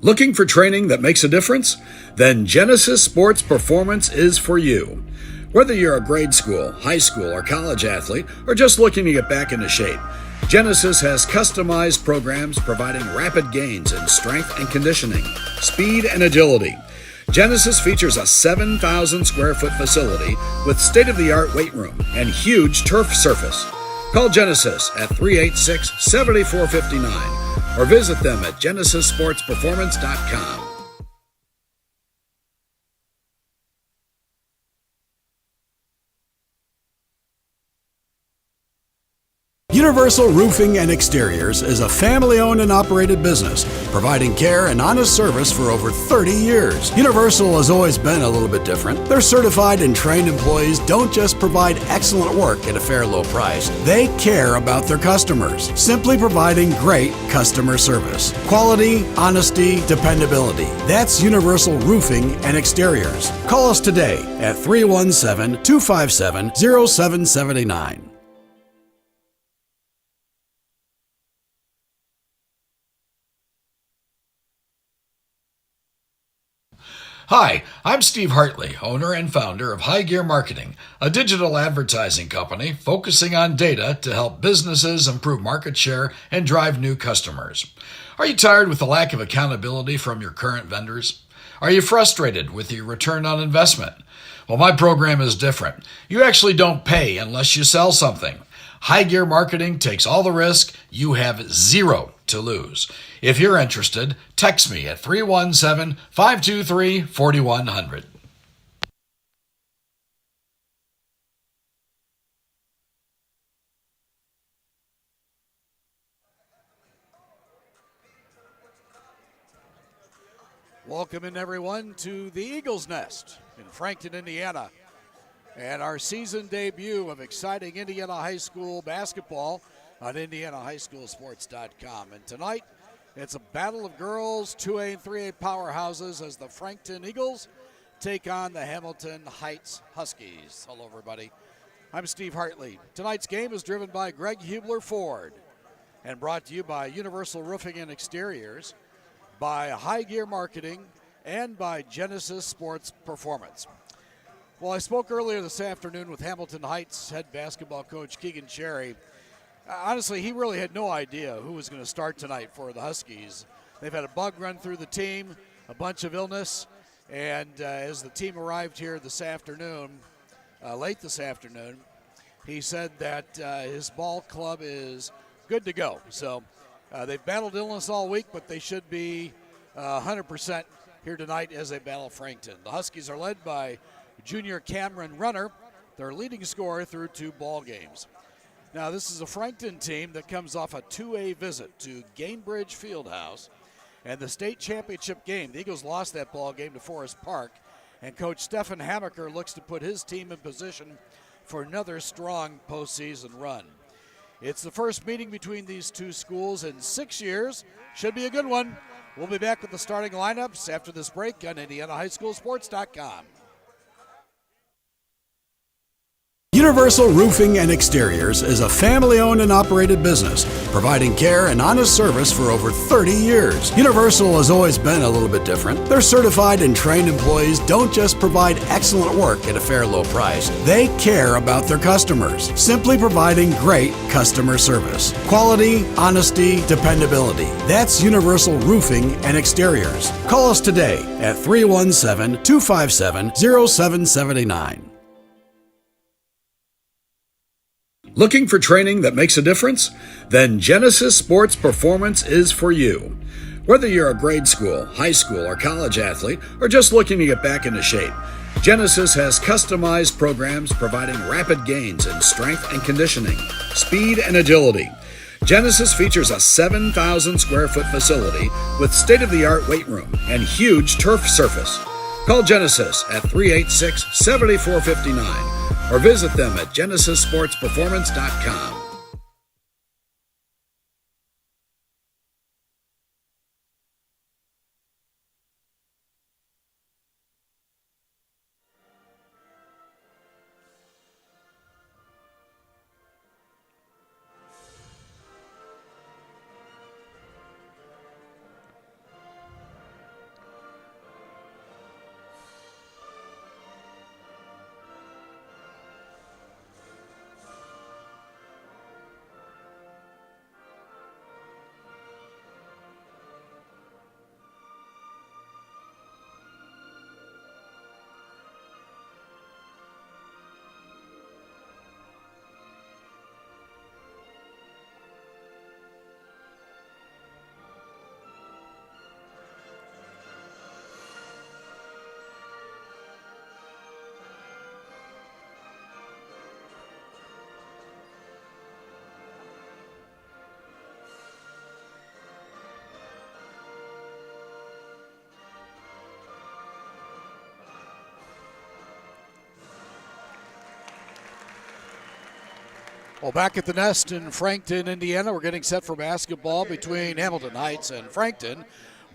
Looking for training that makes a difference? Then Genesis Sports Performance is for you. Whether you're a grade school, high school, or college athlete, or just looking to get back into shape, Genesis has customized programs providing rapid gains in strength and conditioning, speed and agility. Genesis features a 7,000 square foot facility with state-of-the-art weight room and huge turf surface. Call Genesis at 386-7459 or visit them at genesissportsperformance.com. Universal Roofing and Exteriors is a family-owned and operated business, providing care and honest service for over 30 years. Universal has always been a little bit different. Their certified and trained employees don't just provide excellent work at a fair low price. They care about their customers, simply providing great customer service. Quality, honesty, dependability. That's Universal Roofing and Exteriors. Call us today at 317-257-0779. Hi, I'm Steve Hartley, owner and founder of High Gear Marketing, a digital advertising company focusing on data to help businesses improve market share and drive new customers. Are you tired with the lack of accountability from your current vendors? Are you frustrated with your return on investment? Well, my program is different. You actually don't pay unless you sell something. High Gear Marketing takes all the risk. You have zero to lose. If you're interested, text me at 317-523-4100. Welcome in, everyone, to the Eagles Nest in Frankton, Indiana, and our season debut of exciting Indiana High School basketball on IndianaHighSchoolSports.com. And tonight, it's a battle of girls, 2A and 3A powerhouses as the Frankton Eagles take on the Hamilton Heights Huskies. Hello, everybody. I'm Steve Hartley. Tonight's game is driven by Greg Hubler Ford and brought to you by Universal Roofing and Exteriors, by High Gear Marketing, and by Genesis Sports Performance. Well, I spoke earlier this afternoon with Hamilton Heights head basketball coach Keegan Cherry. Honestly, he really had no idea who was going to start tonight for the Huskies. They've had a bug run through the team, a bunch of illness, and as the team arrived here this afternoon, late this afternoon, he said that his ball club is good to go. So they've battled illness all week, but they should be 100% here tonight as they battle Frankton. The Huskies are led by junior Cameron Runner, their leading scorer through 2 ball games. Now, this is a Frankton team that comes off a 2A visit to Gainbridge Fieldhouse and the state championship game. The Eagles lost that ball game to Forest Park, and Coach Stephen Hammaker looks to put his team in position for another strong postseason run. It's the first meeting between these two schools in 6 years. Should be a good one. We'll be back with the starting lineups after this break on IndianaHighSchoolSports.com. Universal Roofing and Exteriors is a family-owned and operated business, providing care and honest service for over 30 years. Universal has always been a little bit different. Their certified and trained employees don't just provide excellent work at a fair low price. They care about their customers, simply providing great customer service. Quality, honesty, dependability. That's Universal Roofing and Exteriors. Call us today at 317-257-0779. Looking for training that makes a difference? Then Genesis Sports Performance is for you. Whether you're a grade school, high school, or college athlete, or just looking to get back into shape, Genesis has customized programs providing rapid gains in strength and conditioning, speed and agility. Genesis features a 7,000 square foot facility with state-of-the-art weight room and huge turf surface. Call Genesis at 386-7459 or visit them at genesissportsperformance.com. Well, back at the nest in Frankton, Indiana, we're getting set for basketball between Hamilton Heights and Frankton.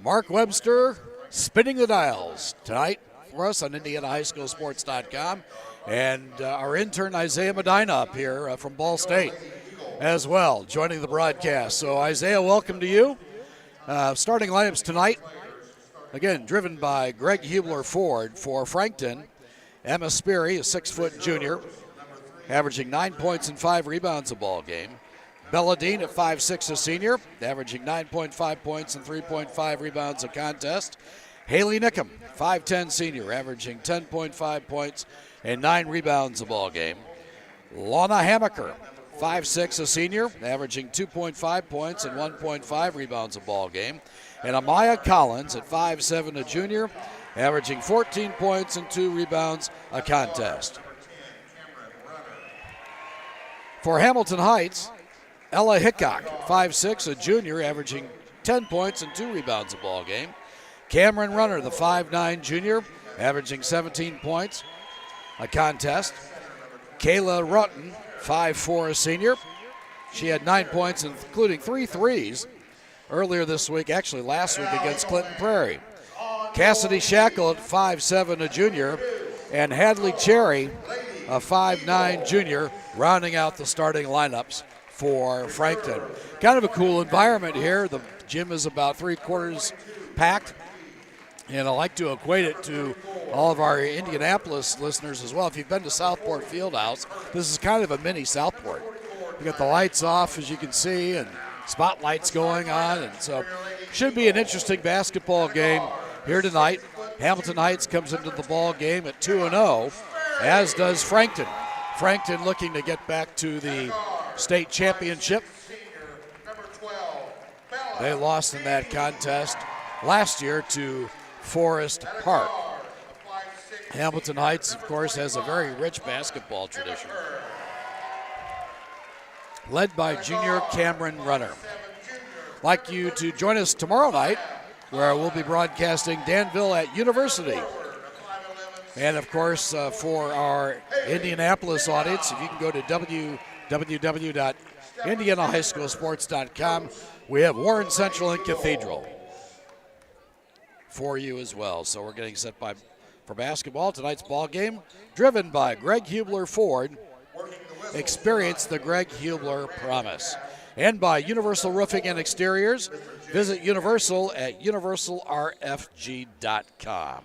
Mark Webster spinning the dials tonight for us on IndianaHighSchoolSports.com. And our intern Isaiah Medina up here from Ball State as well, joining the broadcast. So Isaiah, welcome to you. Starting lineups tonight, again, driven by Greg Hubler Ford for Frankton. Emma Sperry, a 6-foot junior, averaging 9 points and 5 rebounds a ball game. Bella Dean at 5'6", a senior, averaging 9.5 points and 3.5 rebounds a contest. Haley Nickham, 5'10", senior, averaging 10.5 points and 9 rebounds a ball game. Lana Hamaker, 5'6", a senior, averaging 2.5 points and 1.5 rebounds a ball game. And Amaya Collins at 5'7", a junior, averaging 14 points and 2 rebounds a contest. For Hamilton Heights, Ella Hickok, 5'6", a junior, averaging 10 points and 2 rebounds a ball game. Cameron Runner, the 5'9", junior, averaging 17 points a contest. Kayla Rutten, 5'4", a senior. She had 9 points, including 3 threes earlier this week, actually last week against Clinton Prairie. Cassidy Shackle at 5'7", a junior, and Hadley Cherry, a 5'9", junior, rounding out the starting lineups for Frankton. Kind of a cool environment here. The gym is about 3/4 packed, and I like to equate it to all of our Indianapolis listeners as well. If you've been to Southport Fieldhouse, this is kind of a mini Southport. You got the lights off, as you can see, and spotlights going on, and so should be an interesting basketball game here tonight. Hamilton Heights comes into the ball game at 2-0, as does Frankton. Frankton looking to get back to the state championship. They lost in that contest last year to Forest Park. Hamilton Heights, of course, has a very rich basketball tradition, led by junior Cameron Runner. I'd like you to join us tomorrow night, where we'll be broadcasting Danville at University. And, of course, for our Indianapolis audience, if you can go to www.indianahighschoolsports.com, we have Warren Central and Cathedral for you as well. So we're getting set for basketball. Tonight's ball game, driven by Greg Hubler Ford. Experience the Greg Hubler promise. And by Universal Roofing and Exteriors. Visit Universal at universalrfg.com.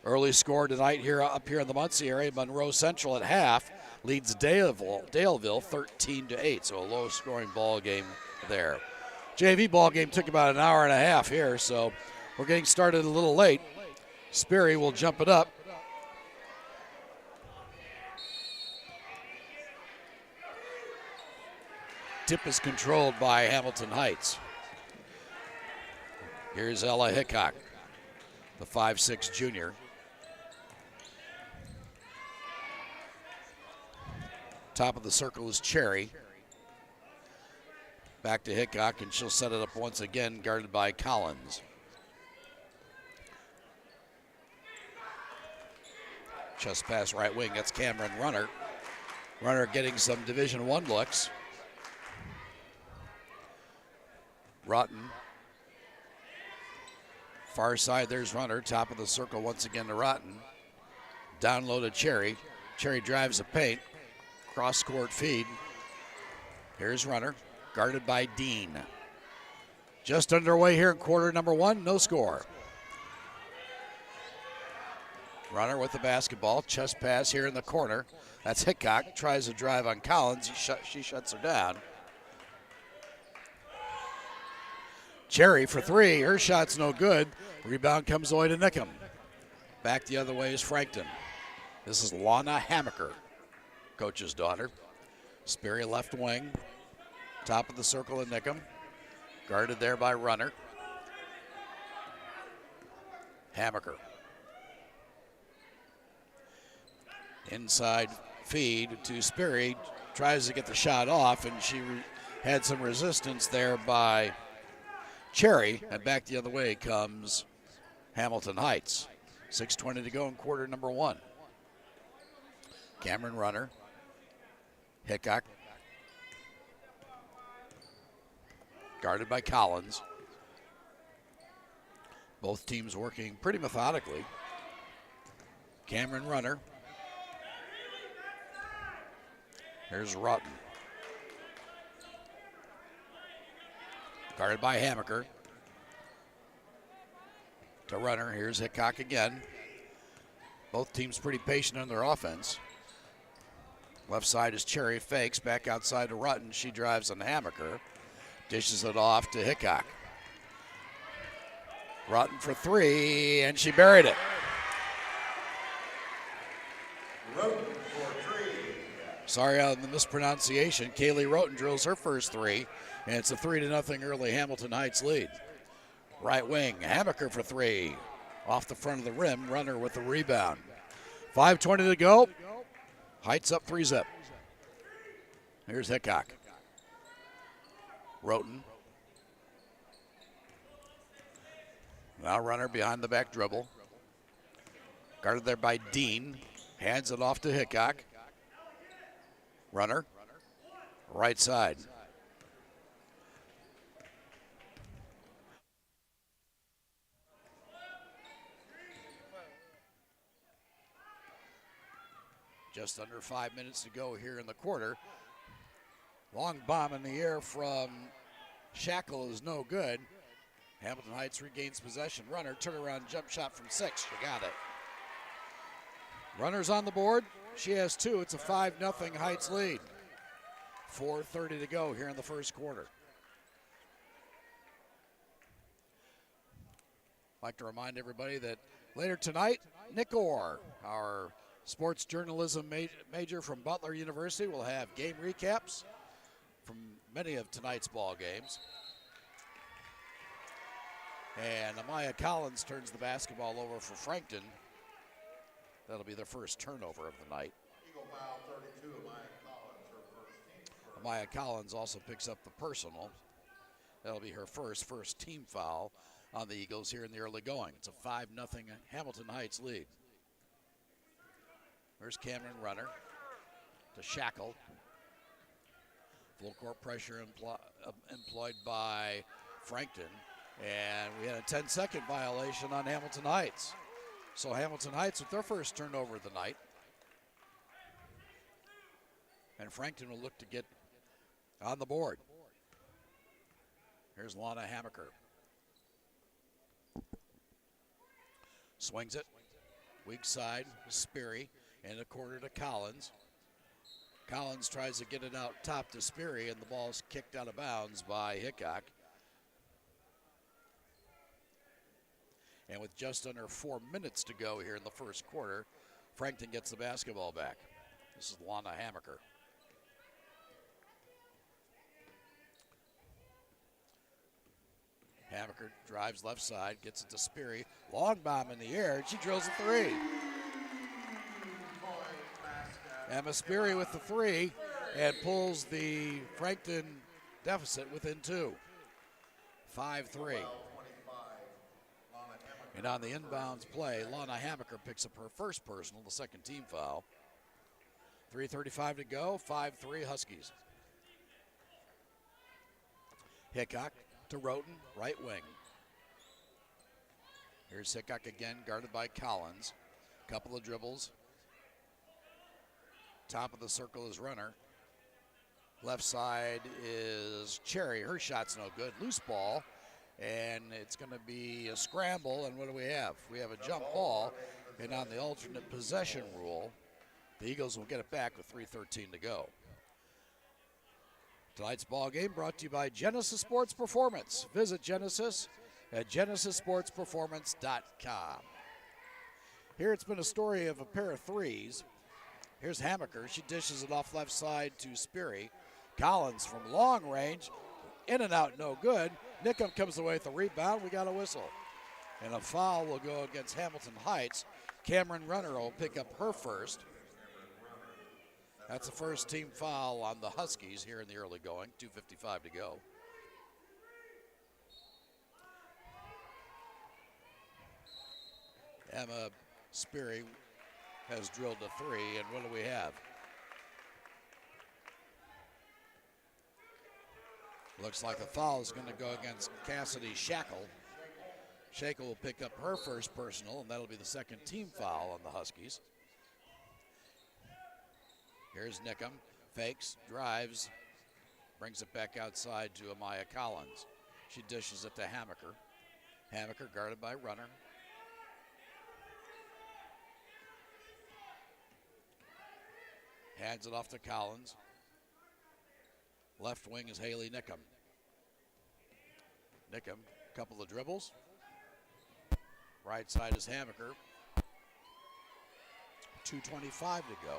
Early score tonight up here in the Muncie area. Monroe Central at half leads Daleville 13-8, so a low-scoring ball game there. JV ball game took about an hour and a half here, so we're getting started a little late. Sperry will jump it up. Tip is controlled by Hamilton Heights. Here's Ella Hickok, the 5'6" junior. Top of the circle is Cherry. Back to Hickok, and she'll set it up once again, guarded by Collins. Just pass right wing, that's Cameron Runner. Runner getting some Division I looks. Rutten. Far side, there's Runner. Top of the circle once again to Rutten. Down low to Cherry. Cherry drives the paint. Cross-court feed. Here's Runner, guarded by Dean. Just underway here in quarter number 1, no score. Runner with the basketball, chest pass here in the corner. That's Hickok, tries to drive on Collins. She shuts her down. Cherry for 3, her shot's no good. Rebound comes away to Nickham. Back the other way is Frankton. This is Lana Hamaker, coach's daughter. Sperry left wing. Top of the circle in Nickham. Guarded there by Runner. Hamaker. Inside feed to Sperry. Tries to get the shot off, and she had some resistance there by Cherry. And back the other way comes Hamilton Heights. 6:20 to go in quarter number 1. Cameron Runner. Hickok guarded by Collins. Both teams working pretty methodically. Cameron Runner. Here's Rutten. Guarded by Hammaker. To Runner. Here's Hickok again. Both teams pretty patient on their offense. Left side is Cherry. Fakes back outside to Rutten. She drives on Hammaker. Dishes it off to Hickok. Rutten for three, and she buried it. Sorry on the mispronunciation. Kaylee Roten drills her first three, and it's a 3-0 early Hamilton Heights lead. Right wing, Hammaker for three. Off the front of the rim, Runner with the rebound. 5:20 to go. Heights up 3-zip. Here's Hickok. Roten. Now Runner behind the back dribble. Guarded there by Dean. Hands it off to Hickok. Runner. Right side. Just under 5 minutes to go here in the quarter. Long bomb in the air from Shackle is no good. Hamilton Heights regains possession. Runner, turnaround jump shot from 6. She got it. Runner's on the board. She has 2. It's a 5-0 Heights lead. 4:30 to go here in the first quarter. I'd like to remind everybody that later tonight, Nick Orr, our sports journalism major from Butler University, will have game recaps from many of tonight's ball games. And Amaya Collins turns the basketball over for Frankton. That'll be their first turnover of the night. Eagle foul 32, Amaya Collins, her first team. Amaya Collins also picks up the personal. That'll be her first team foul on the Eagles here in the early going. It's a 5-0 Hamilton Heights lead. There's Cameron Runner to Shackle. Full court pressure employed by Frankton. And we had a 10-second violation on Hamilton Heights. So Hamilton Heights with their first turnover of the night. And Frankton will look to get on the board. Here's Lana Hammaker. Swings it. Weak side, Sperry. And a quarter to Collins. Collins tries to get it out top to Sperry, and the ball's kicked out of bounds by Hickok. And with just under 4 minutes to go here in the first quarter, Frankton gets the basketball back. This is Lana Hammaker. Hammaker drives left side, gets it to Sperry. Long bomb in the air, and she drills a three. Emma Sperry with the three and pulls the Frankton deficit within 2. 5-3. And on the inbounds play, Lana Hammaker picks up her first personal, the second team foul. 3:35 to go, 5-3 Huskies. Hickok to Roten, right wing. Here's Hickok again, guarded by Collins. Couple of dribbles. Top of the circle is Runner. Left side is Cherry. Her shot's no good. Loose ball. And it's going to be a scramble. And what do we have? We have a jump ball. And on the alternate possession rule, the Eagles will get it back with 3:13 to go. Tonight's ball game brought to you by Genesis Sports Performance. Visit Genesis at genesissportsperformance.com. Here it's been a story of a pair of threes. Here's Hammaker. She dishes it off left side to Sperry. Collins from long range. In and out, no good. Nickham comes away with the rebound. We got a whistle. And a foul will go against Hamilton Heights. Cameron Runner will pick up her first. That's the first team foul on the Huskies here in the early going. 2:55 to go. Emma Sperry has drilled a three, and what do we have? Looks like the foul is going to go against Cassidy Shackle. Shackle will pick up her first personal, and that'll be the second team foul on the Huskies. Here's Nickham, fakes, drives, brings it back outside to Amaya Collins. She dishes it to Hammaker. Hammaker guarded by Runner. Hands it off to Collins. Left wing is Haley Nickham. Nickham, couple of dribbles. Right side is Hammaker. 2:25 to go.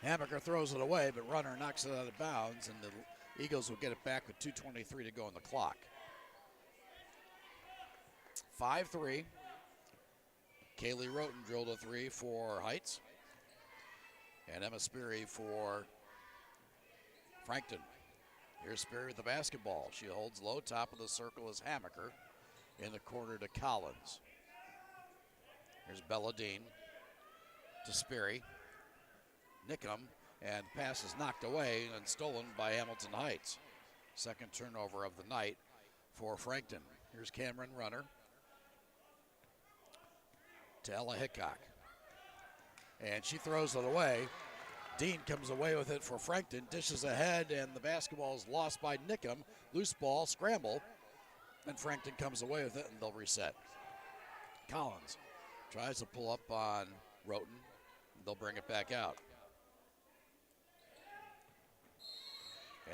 Hammaker throws it away, but Runner knocks it out of bounds, and the Eagles will get it back with 2:23 to go on the clock. 5-3. Kaylee Roten drilled a three for Heights. And Emma Sperry for Frankton. Here's Sperry with the basketball. She holds low, top of the circle is Hammaker. In the corner to Collins. Here's Bella Dean to Sperry. Nickham, and pass is knocked away and stolen by Hamilton Heights. Second turnover of the night for Frankton. Here's Cameron Runner to Ella Hickok. And she throws it away. Dean comes away with it for Frankton, dishes ahead, and the basketball is lost by Nickham. Loose ball, scramble, and Frankton comes away with it, and they'll reset. Collins tries to pull up on Roten. They'll bring it back out.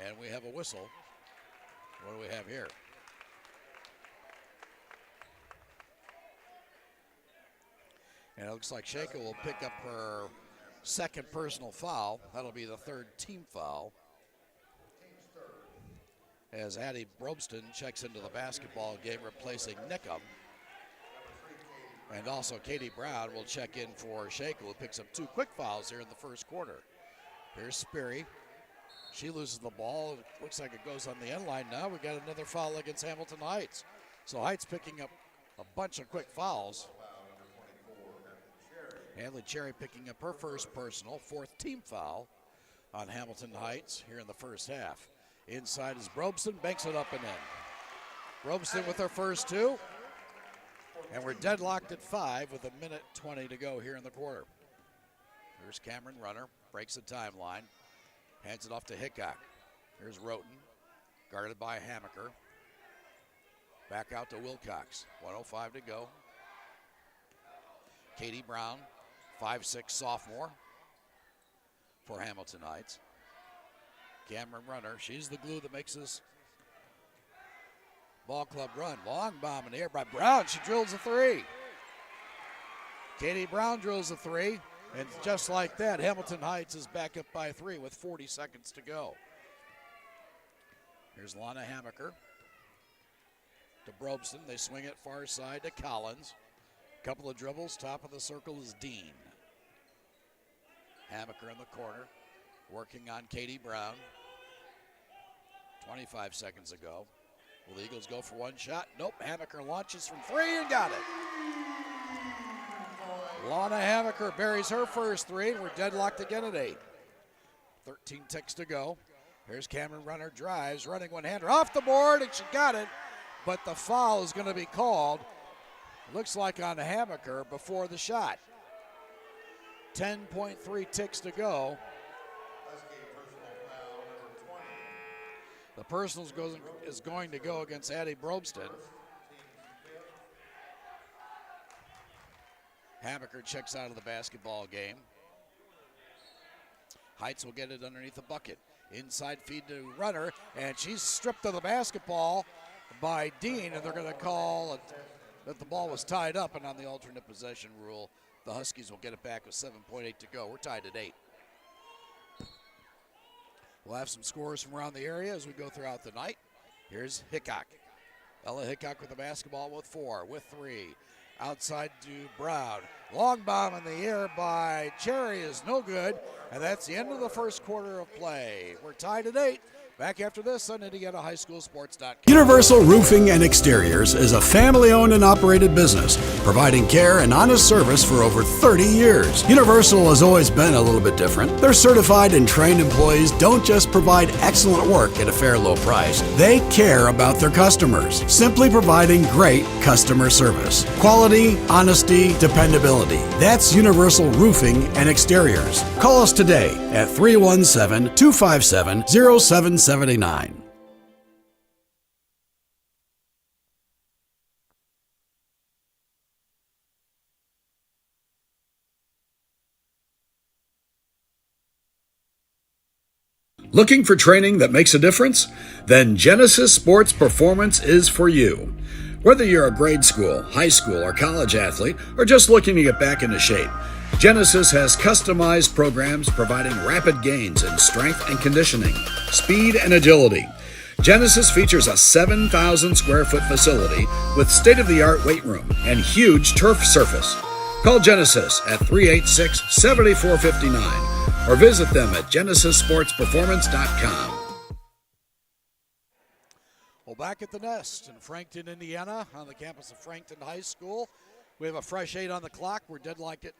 And we have a whistle. What do we have here? And it looks like Shaker will pick up her second personal foul. That'll be the third team foul. As Addie Brobston checks into the basketball game, replacing Nickham. And also Katie Brown will check in for Shaker, who picks up two quick fouls here in the first quarter. Here's Sperry. She loses the ball. It looks like it goes on the end line now. We got another foul against Hamilton Heights. So Heights picking up a bunch of quick fouls. Hanley Cherry picking up her first personal, fourth team foul on Hamilton Heights here in the first half. Inside is Brobston, banks it up and in. Brobston with her first two. And we're deadlocked at 5 with 1:20 to go here in the quarter. Here's Cameron Runner, breaks the timeline, hands it off to Hickok. Here's Roten, guarded by Hammaker. Back out to Wilcox, 1:05 to go. Katie Brown, 5'6" sophomore for Hamilton Heights. Cameron Runner, she's the glue that makes this ball club run. Long bomb in the air by Brown. She drills a three. Katie Brown drills a three. And just like that, Hamilton Heights is back up by 3 with 40 seconds to go. Here's Lana Hammaker to Brobston. They swing it far side to Collins. Couple of dribbles. Top of the circle is Dean. Hammaker in the corner, working on Katie Brown. 25 seconds ago. Will the Eagles go for one shot? Nope. Hammaker launches from 3 and got it. Lana Hammaker buries her first 3, and we're deadlocked again at 8. 13 ticks to go. Here's Cameron Runner, drives, running one-hander off the board, and she got it. But the foul is going to be called, looks like on Hammaker before the shot. 10.3 ticks to go. The personal is going to go against Addie Brobston. Hammaker checks out of the basketball game. Heights will get it underneath the bucket. Inside feed to Runner, and she's stripped of the basketball by Dean, and they're going to call that the ball was tied up, and on the alternate possession rule, the Huskies will get it back with 7.8 to go. We're tied at 8. We'll have some scores from around the area as we go throughout the night. Here's Hickok. Ella Hickok with the basketball with 4, with 3. Outside to Brown. Long bomb in the air by Cherry is no good, and that's the end of the first quarter of play. We're tied at 8. Back after this on IndianaHighSchoolSports.com. Universal Roofing and Exteriors is a family-owned and operated business, providing care and honest service for over 30 years. Universal has always been a little bit different. Their certified and trained employees don't just provide excellent work at a fair low price. They care about their customers, simply providing great customer service. Quality, honesty, dependability. That's Universal Roofing and Exteriors. Call us today at 317-257-0779. Looking for training that makes a difference? Then Genesis Sports Performance is for you. Whether you're a grade school, high school, or college athlete, or just looking to get back into shape, Genesis has customized programs providing rapid gains in strength and conditioning, speed and agility. Genesis features a 7,000 square foot facility with state-of-the-art weight room and huge turf surface. Call Genesis at 386-7459 or visit them at genesissportsperformance.com. Well, back at the Nest in Frankton, Indiana, on the campus of Frankton High School. We have a fresh 8 on the clock. We're deadlocked at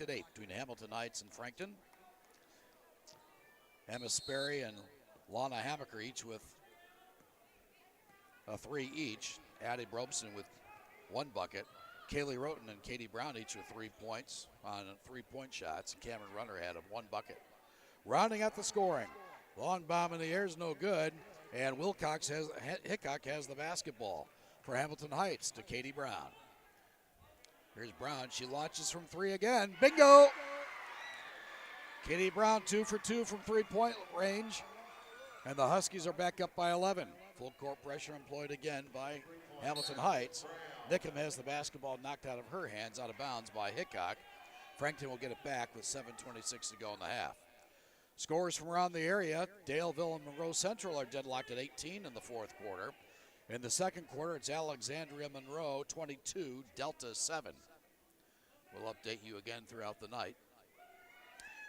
8 between Hamilton Heights and Frankton. Emma Sperry and Lana Hamaker each with a 3 each. Addie Brobson with 1 bucket. Kaylee Roten and Katie Brown each with 3 points on 3-point shots. And Cameron Runner had 1 bucket. Rounding out the scoring. Long bomb in the air is no good. And Hickok has the basketball for Hamilton Heights to Katie Brown. Here's Brown. She launches from 3 again. Bingo! Katie Brown 2 for 2 from 3-point range. And the Huskies are back up by 11. Full court pressure employed again by Hamilton Heights. Nickham has the basketball knocked out of her hands, out of bounds by Hickok. Frankton will get it back with 7:26 to go in the half. Scores from around the area. Daleville and Monroe Central are deadlocked at 18 in the fourth quarter. In the second quarter, it's Alexandria Monroe 22, Delta 7. We'll update you again throughout the night.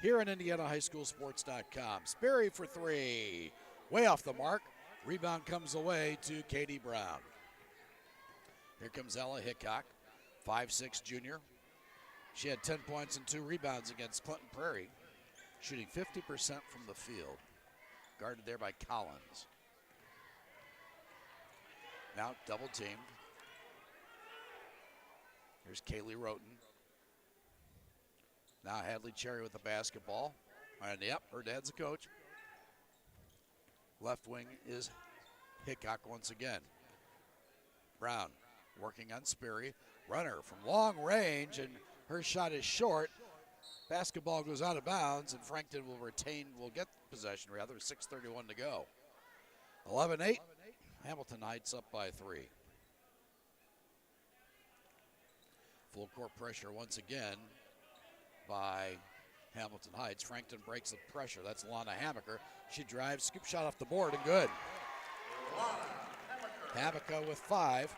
Here on IndianaHighSchoolSports.com. Sperry for 3. Way off the mark. Rebound comes away to Katie Brown. Here comes Ella Hickok, 5'6" junior. She had 10 points and 2 rebounds against Clinton Prairie, shooting 50% from the field. Guarded there by Collins. Now double teamed. Here's Kaylee Roten. Now Hadley Cherry with the basketball. And yep, her dad's a coach. Left wing is Hickok once again. Brown working on Sperry. Runner from long range, and her shot is short. Basketball goes out of bounds, and Frankton will get possession, 6:31 to go. 11-8, Hamilton Heights up by 3. Full court pressure once again by Hamilton Heights. Frankton breaks the pressure. That's Lana Hamaker. She drives, scoop shot off the board, and good. Hamaker with 5.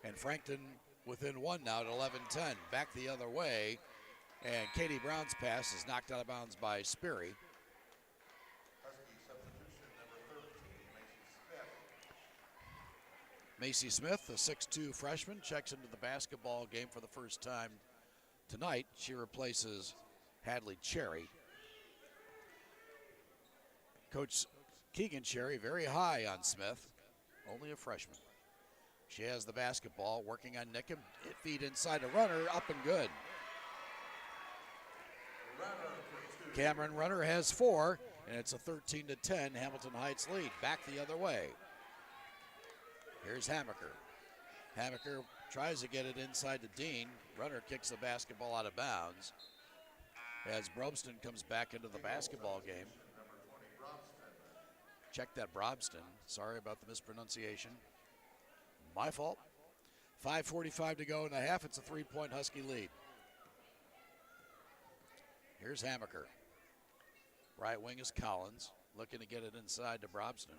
And Frankton within 1 now at 11-10. Back the other way. And Katie Brown's pass is knocked out of bounds by Sperry. Macy Smith, the 6'2" freshman, checks into the basketball game for the first time tonight. She replaces Hadley Cherry. Coach Keegan Cherry very high on Smith, only a freshman. She has the basketball, working on Nickham. Feed inside a Runner, up and good. Cameron Runner has 4, and it's a 13-10 Hamilton Heights lead. Back the other way. Here's Hamaker. Hamaker tries to get it inside to Dean. Runner kicks the basketball out of bounds as Brobston comes back into the basketball game. Check that, Brobston. Sorry about the mispronunciation. My fault. 5:45 to go in the half. It's a 3-point Husky lead. Here's Hamaker. Right wing is Collins, looking to get it inside to Brobston.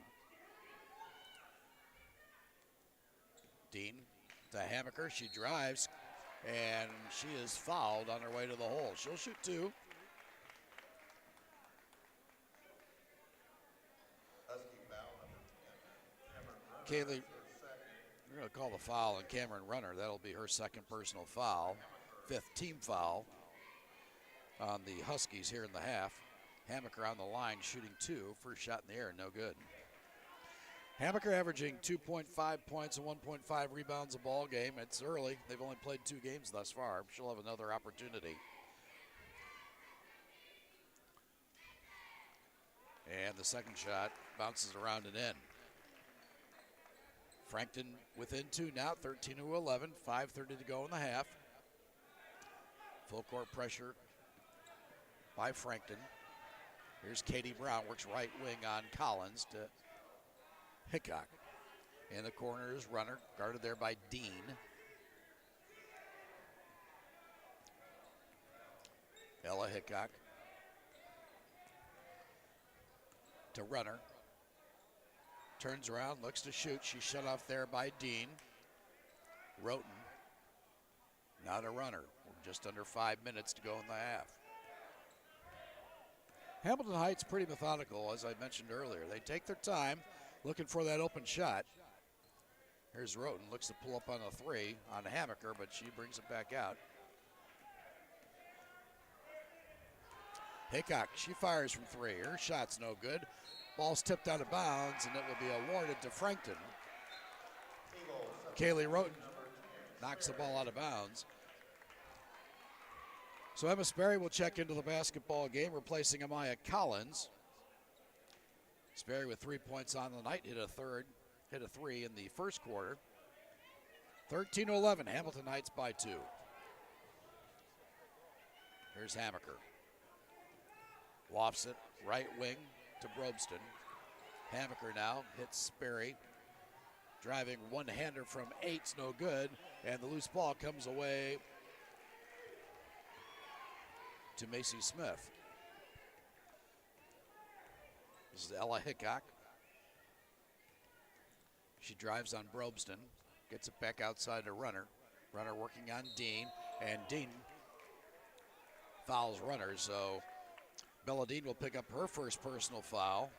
Dean to Hamaker. She drives, and she is fouled on her way to the hole. She'll shoot 2. Kaylee, we're going to call the foul on Cameron Runner. That'll be her second personal foul, 5th team foul on the Huskies here in the half. Hammaker on the line, shooting 2. First shot in the air, no good. Hammaker averaging 2.5 points and 1.5 rebounds a ball game. It's early. They've only played 2 games thus far. She'll have another opportunity. And the second shot bounces around and in. Frankton within 2 now, 13-11, 5:30 to go in the half. Full court pressure by Frankton. Here's Katie Brown, works right wing on Collins to Hickok. In the corner is Runner, guarded there by Dean. Ella Hickok to Runner. Turns around, looks to shoot. She's shut off there by Dean. Roten. Now to Runner. Just under 5 minutes to go in the half. Hamilton Heights pretty methodical, as I mentioned earlier. They take their time looking for that open shot. Here's Roten, looks to pull up on a 3 on Hammaker, but she brings it back out. Hickok, she fires from 3. Her shot's no good. Ball's tipped out of bounds, and it will be awarded to Frankton. Kaylee Roten knocks the ball out of bounds. So Emma Sperry will check into the basketball game, replacing Amaya Collins. Sperry with 3 points on the night, hit a 3 in the first quarter. 13-11, Hamilton Heights by 2. Here's Hammaker. Lofts it, right wing to Brobston. Hammaker now hits Sperry. Driving one-hander from 8's no good, and the loose ball comes away to Macy Smith. This is Ella Hickok. She drives on Brobston, gets it back outside to Runner. Runner working on Dean, and Dean fouls Runner, so Belladine will pick up her first personal foul,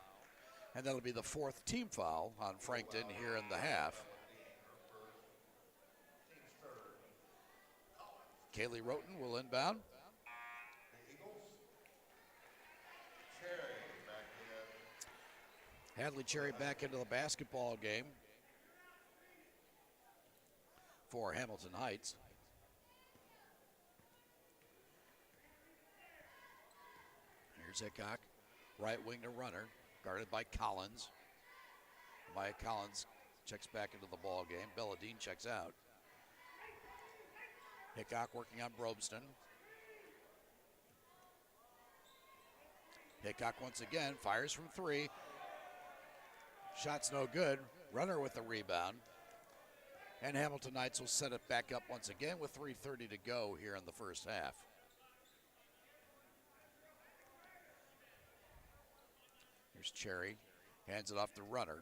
and that'll be the 4th team foul on Frankton here in the half. Kaylee Roten will inbound. Hadley Cherry back into the basketball game for Hamilton Heights. Here's Hickok, right wing to Runner, guarded by Collins. Maya Collins checks back into the ball game. Belladine checks out. Hickok working on Brobston. Hickok once again fires from 3. Shot's no good. Runner with the rebound. And Hamilton Knights will set it back up once again with 3:30 to go here in the first half. Here's Cherry. Hands it off to Runner.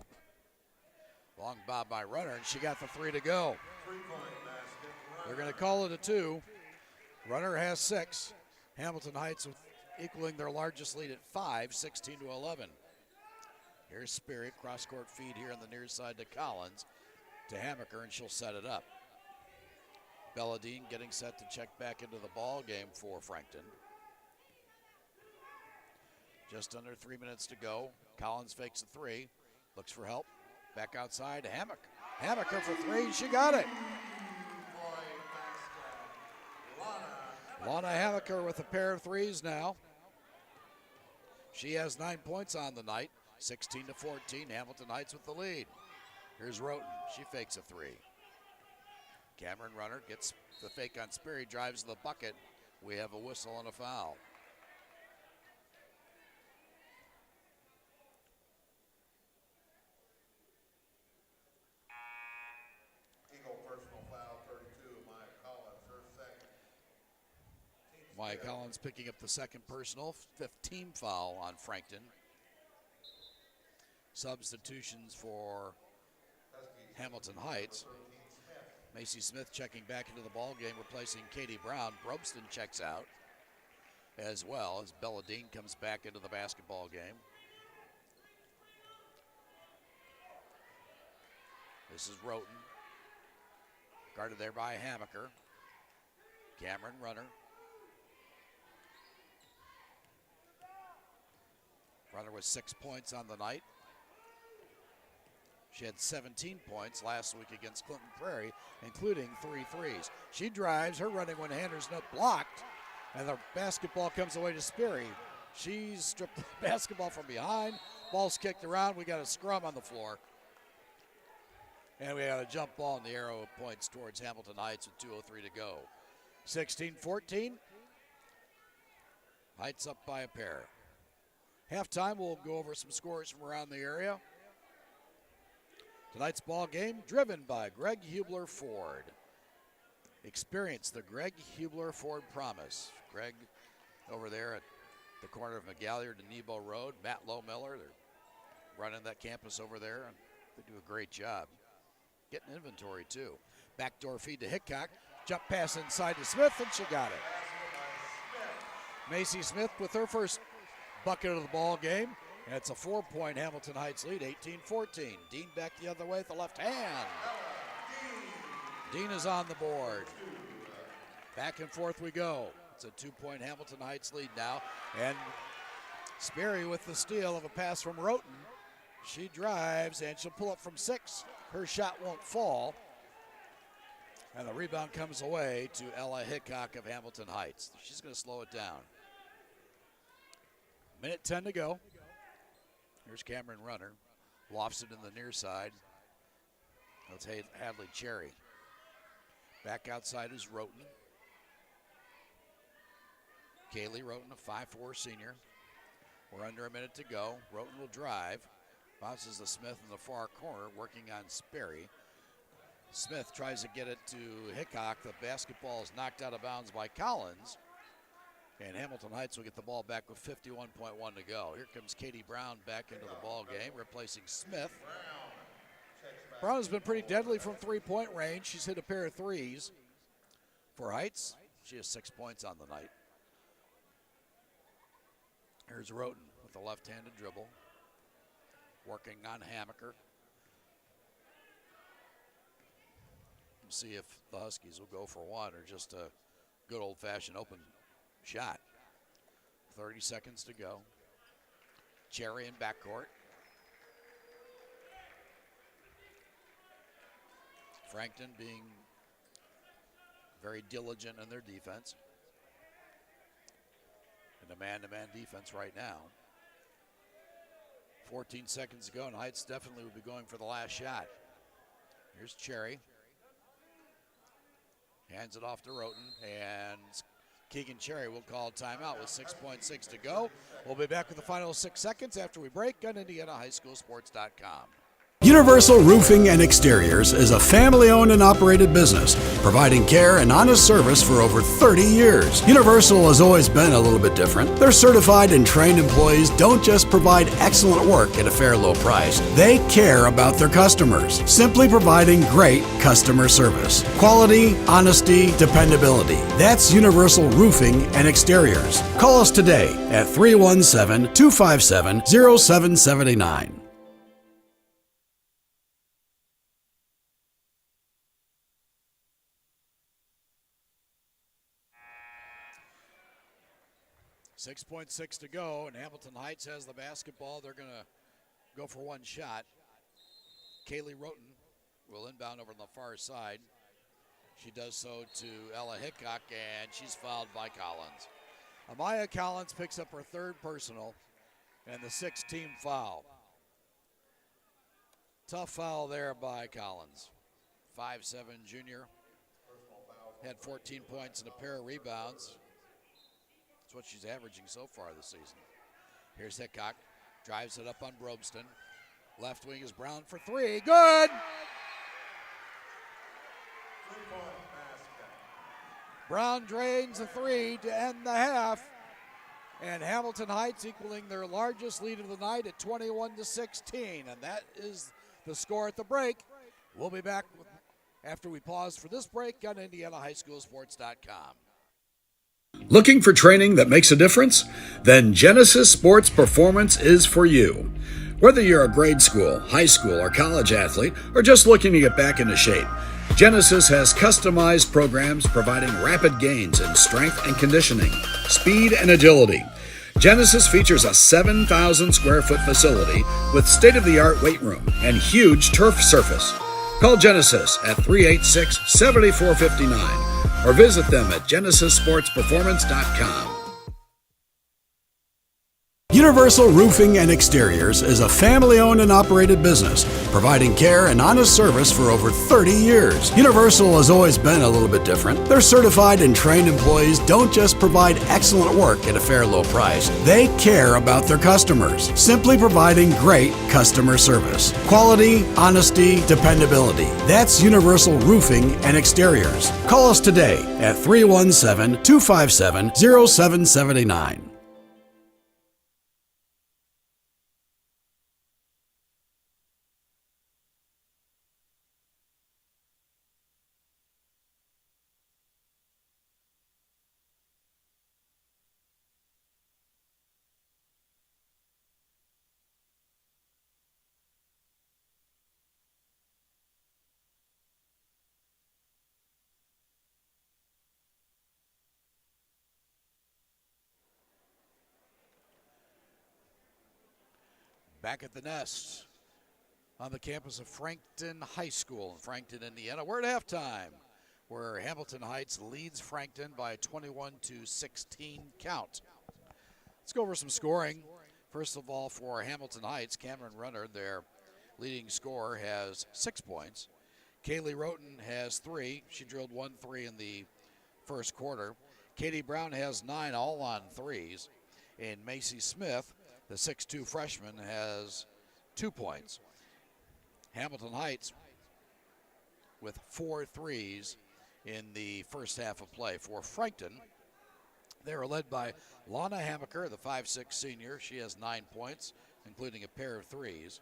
Long bob by Runner, and she got the 3 to go. They're going to call it a 2. Runner has 6. Hamilton Heights equaling their largest lead at 5, 16-11. Here's Spirit, cross-court feed here on the near side to Collins, to Hammaker, and she'll set it up. Belladine getting set to check back into the ball game for Frankton. Just under 3 minutes to go. Collins fakes a 3, looks for help. Back outside to Hammaker. Hammaker for 3, she got it. Lana Hammaker with a pair of 3s now. She has 9 points on the night. 16-14, Hamilton Heights with the lead. Here's Roten, she fakes a 3. Cameron Runner gets the fake on Sperry, drives the bucket. We have a whistle and a foul. Eagle personal foul, 32, Maya Collins, her second. Maya Collins picking up the second personal, 5th team foul on Frankton. Substitutions for Hamilton Heights. Macy Smith checking back into the ball game, replacing Katie Brown. Brobston checks out as well as Belladine comes back into the basketball game. This is Roten. Guarded there by Hammaker. Cameron Runner. Runner with 6 points on the night. She had 17 points last week against Clinton Prairie, including 3 threes. She drives, her running one-hander's not blocked, and the basketball comes away to Sperry. She's stripped the basketball from behind. Ball's kicked around. We got a scrum on the floor. And we got a jump ball, and the arrow points towards Hamilton Heights with 2:03 to go. 16-14. Heights up by a pair. Halftime, we'll go over some scores from around the area. Tonight's ball game driven by Greg Hubler Ford. Experience the Greg Hubler Ford promise. Greg over there at the corner of McGalliard and Nebo Road. Matt Low-Miller, they're running that campus over there, and they do a great job. Getting inventory, too. Backdoor feed to Hickok. Jump pass inside to Smith, and she got it. Macy Smith with her first bucket of the ball game. And it's a 4-point Hamilton Heights lead, 18-14. Dean back the other way with the left hand. Dean is on the board. Back and forth we go. It's a 2-point Hamilton Heights lead now. And Sperry with the steal of a pass from Roten. She drives, and she'll pull up from 6. Her shot won't fall. And the rebound comes away to Ella Hickok of Hamilton Heights. She's going to slow it down. Minute 10 to go. Here's Cameron Runner. Lofts it in the near side. That's Hadley Cherry. Back outside is Roten. Kaylee Roten, a 5'4" senior. We're under a minute to go. Roten will drive. Bounces to Smith in the far corner, working on Sperry. Smith tries to get it to Hickok. The basketball is knocked out of bounds by Collins. And Hamilton Heights will get the ball back with 51.1 to go. Here comes Katie Brown back into the ball game, replacing Smith. Brown has been pretty deadly from three-point range. She's hit a pair of threes. For Heights, she has 6 points on the night. Here's Roten with the left-handed dribble. Working on Hammaker. See if the Huskies will go for one or just a good old-fashioned open shot. 30 seconds to go. Cherry in backcourt. Frankton being very diligent in their defense. And a man-to-man defense right now. 14 seconds to go, and Heights definitely will be going for the last shot. Here's Cherry. Hands it off to Roten, and Keegan Cherry will call timeout with 6.6 to go. We'll be back with the final 6 seconds after we break on IndianaHighSchoolSports.com. Universal Roofing and Exteriors is a family-owned and operated business, providing care and honest service for over 30 years. Universal has always been a little bit different. Their certified and trained employees don't just provide excellent work at a fair low price. They care about their customers, simply providing great customer service. Quality, honesty, dependability. That's Universal Roofing and Exteriors. Call us today at 317-257-0779. .6 to go, and Hamilton Heights has the basketball. They're going to go for one shot. Kaylee Roten will inbound over on the far side. She does so to Ella Hickok, and she's fouled by Collins. Amaya Collins picks up her third personal and the 6th team foul. Tough foul there by Collins. 5'7" junior. Had 14 points and a pair of rebounds. That's what she's averaging so far this season. Here's Hickok. Drives it up on Brobston. Left wing is Brown for three. Good! Brown drains a three to end the half. And Hamilton Heights equaling their largest lead of the night at 21-16. And that is the score at the break. We'll be back after we pause for this break on IndianaHighSchoolSports.com. Looking for training that makes a difference? Then Genesis Sports Performance is for you. Whether you're a grade school, high school, or college athlete, or just looking to get back into shape, Genesis has customized programs providing rapid gains in strength and conditioning, speed and agility. Genesis features a 7,000 square foot facility with state-of-the-art weight room and huge turf surface. Call Genesis at 386-7459 or visit them at genesissportsperformance.com. Universal Roofing and Exteriors is a family-owned and operated business, providing care and honest service for over 30 years. Universal has always been a little bit different. Their certified and trained employees don't just provide excellent work at a fair low price. They care about their customers, simply providing great customer service. Quality, honesty, dependability. That's Universal Roofing and Exteriors. Call us today at 317-257-0779. Back at the nest on the campus of Frankton High School in Frankton, Indiana. We're at halftime, where Hamilton Heights leads Frankton by a 21-16 count. Let's go over some scoring. First of all, for Hamilton Heights, Cameron Runner, their leading scorer, has 6 points. Kaylee Roten has 3. She drilled 1 3 in the first quarter. Katie Brown has 9, all on threes. And Macy Smith, the 6'2 freshman, has 2 points. Hamilton Heights with 4 threes in the first half of play. For Frankton, they are led by Lana Hamaker, the 5'6 senior. She has 9 points, including a pair of threes.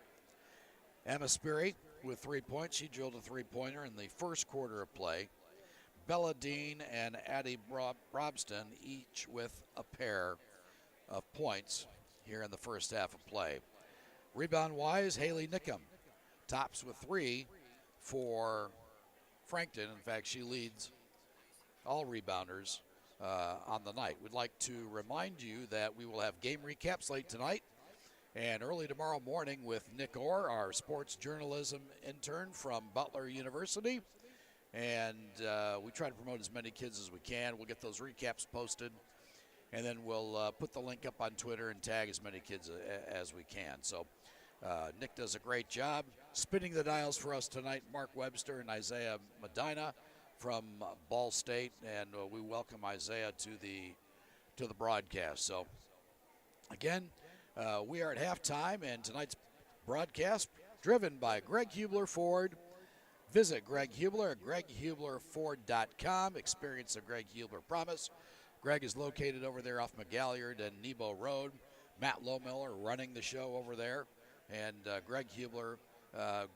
Emma Sperry with 3 points. She drilled a three-pointer in the first quarter of play. Bella Dean and Addie Brobston, each with a pair of points here in the first half of play. Rebound-wise, Haley Nickham tops with 3 for Frankton. In fact, she leads all rebounders on the night. We'd like to remind you that we will have game recaps late tonight and early tomorrow morning with Nick Orr, our sports journalism intern from Butler University. And we try to promote as many kids as we can. We'll get those recaps posted, and then we'll put the link up on Twitter and tag as many kids as we can. So Nick does a great job spinning the dials for us tonight. Mark Webster and Isaiah Medina from Ball State, and we welcome Isaiah to the broadcast. So again, we are at halftime, and tonight's broadcast driven by Greg Hubler Ford. Visit Greg Hubler at greghublerford.com. Experience the Greg Hubler promise. Greg is located over there off McGalliard and Nebo Road. Matt Lohmiller running the show over there. And Greg Hubler,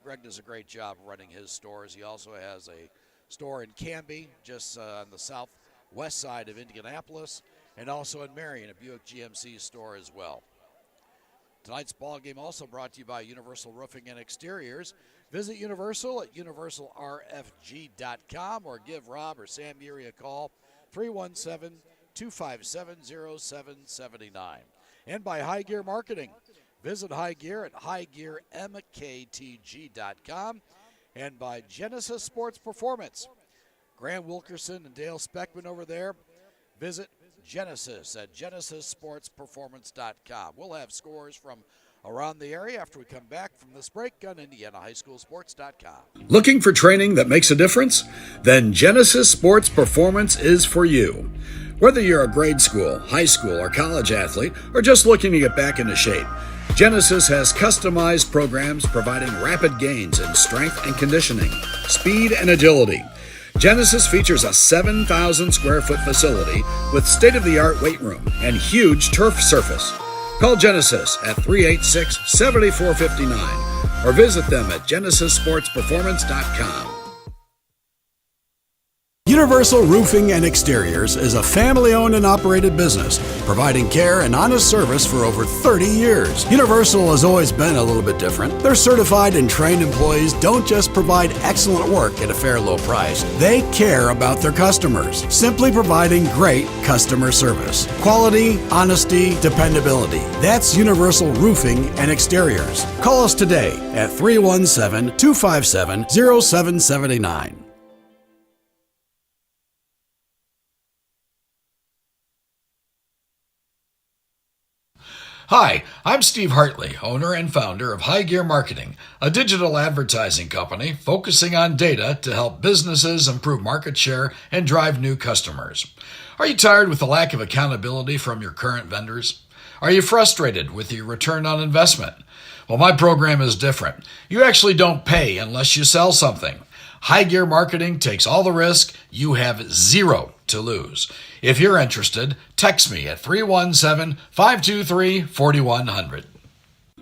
Greg does a great job running his stores. He also has a store in Canby, just on the southwest side of Indianapolis, and also in Marion, a Buick GMC store as well. Tonight's ball game also brought to you by Universal Roofing and Exteriors. Visit Universal at universalrfg.com or give Rob or Sam Geary a call, 317-257-0779. And by High Gear Marketing. Visit High Gear at highgearmktg.com. And by Genesis Sports Performance. Graham Wilkerson and Dale Speckman over there. Visit Genesis at genesissportsperformance.com. We'll have scores from around the area after we come back from this break on IndianaHighSchoolSports.com. Looking for training that makes a difference? Then Genesis Sports Performance is for you. Whether you're a grade school, high school, or college athlete, or just looking to get back into shape, Genesis has customized programs providing rapid gains in strength and conditioning, speed and agility. Genesis features a 7,000 square foot facility with state-of-the-art weight room and huge turf surface. Call Genesis at 386-7459 or visit them at genesissportsperformance.com. Universal Roofing and Exteriors is a family-owned and operated business, providing care and honest service for over 30 years. Universal has always been a little bit different. Their certified and trained employees don't just provide excellent work at a fair low price. They care about their customers, simply providing great customer service. Quality, honesty, dependability. That's Universal Roofing and Exteriors. Call us today at 317-257-0779. Hi, I'm Steve Hartley, owner and founder of High Gear Marketing, a digital advertising company focusing on data to help businesses improve market share and drive new customers. Are you tired with the lack of accountability from your current vendors? Are you frustrated with your return on investment? Well, my program is different. You actually don't pay unless you sell something. High Gear Marketing takes all the risk. You have zero to lose. If you're interested, text me at 317-523-4100.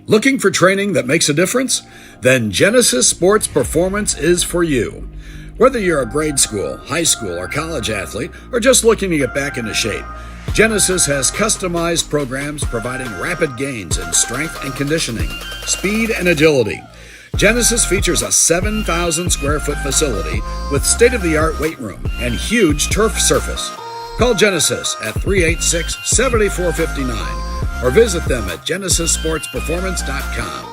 Looking for training that makes a difference? Then Genesis Sports Performance is for you. Whether you're a grade school, high school, or college athlete, or just looking to get back into shape, Genesis has customized programs providing rapid gains in strength and conditioning, speed and agility. Genesis features a 7,000 square foot facility with state-of-the-art weight room and huge turf surface. Call Genesis at 386-7459 or visit them at genesissportsperformance.com.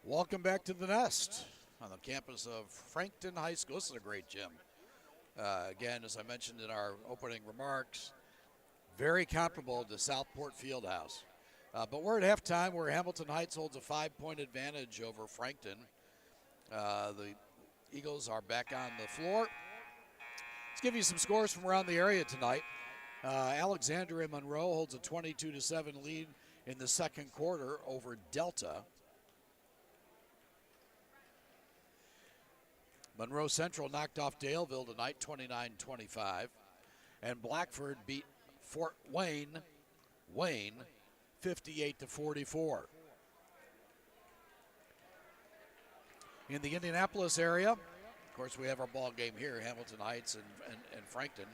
Welcome back to the Nest on the campus of Frankton High School. This is a great gym. Again, as I mentioned in our opening remarks, very comparable to Southport Fieldhouse. But we're at halftime where Hamilton Heights holds a 5-point advantage over Frankton. The Eagles are back on the floor. Let's give you some scores from around the area tonight. Alexandria Monroe holds a 22-7 lead in the second quarter over Delta. Monroe Central knocked off Daleville tonight, 29-25. And Blackford beat Fort Wayne 58-44. In the Indianapolis area, of course, we have our ball game here, Hamilton Heights and Frankton.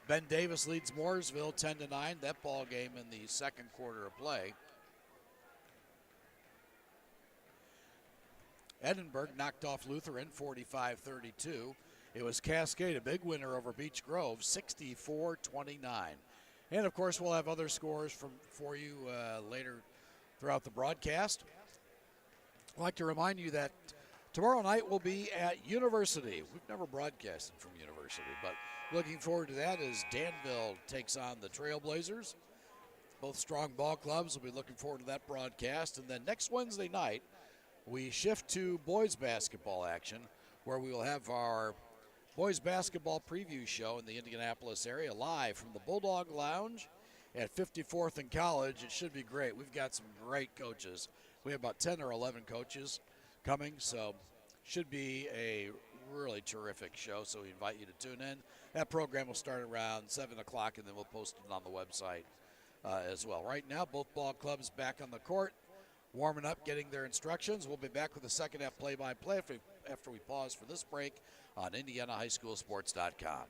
Ben Davis leads Mooresville 10-9. That ball game in the second quarter of play. Edinburgh knocked off Lutheran 45-32. It was Cascade, a big winner over Beech Grove, 64-29. And, of course, we'll have other scores for you later throughout the broadcast. I'd like to remind you that tomorrow night we'll be at University. We've never broadcasted from University, but looking forward to that as Danville takes on the Trailblazers. Both strong ball clubs will be looking forward to that broadcast. And then next Wednesday night, we shift to boys basketball action, where we will have our boys basketball preview show in the Indianapolis area live from the Bulldog Lounge at 54th and College. It should be great. We've got some great coaches. We have about 10 or 11 coaches coming, so should be a really terrific show, so we invite you to tune in. That program will start around 7 o'clock, and then we'll post it on the website as well. Right now, both ball clubs back on the court, warming up, getting their instructions. We'll be back with the second half play-by-play after we pause for this break on IndianaHighSchoolSports.com.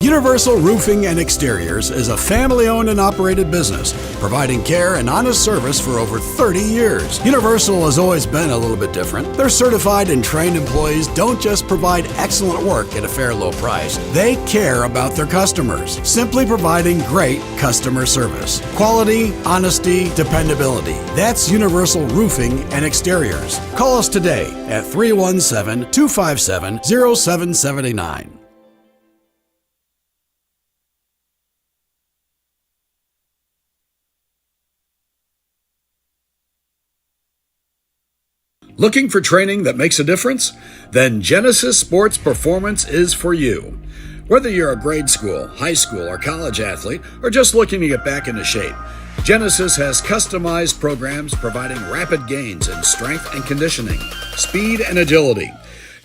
Universal Roofing and Exteriors is a family-owned and operated business, providing care and honest service for over 30 years. Universal has always been a little bit different. Their certified and trained employees don't just provide excellent work at a fair low price. They care about their customers, simply providing great customer service. Quality, honesty, dependability. That's Universal Roofing and Exteriors. Call us today at 317-257-0779. Looking for training that makes a difference? Then Genesis Sports Performance is for you. Whether you're a grade school, high school, or college athlete, or just looking to get back into shape, Genesis has customized programs providing rapid gains in strength and conditioning, speed and agility.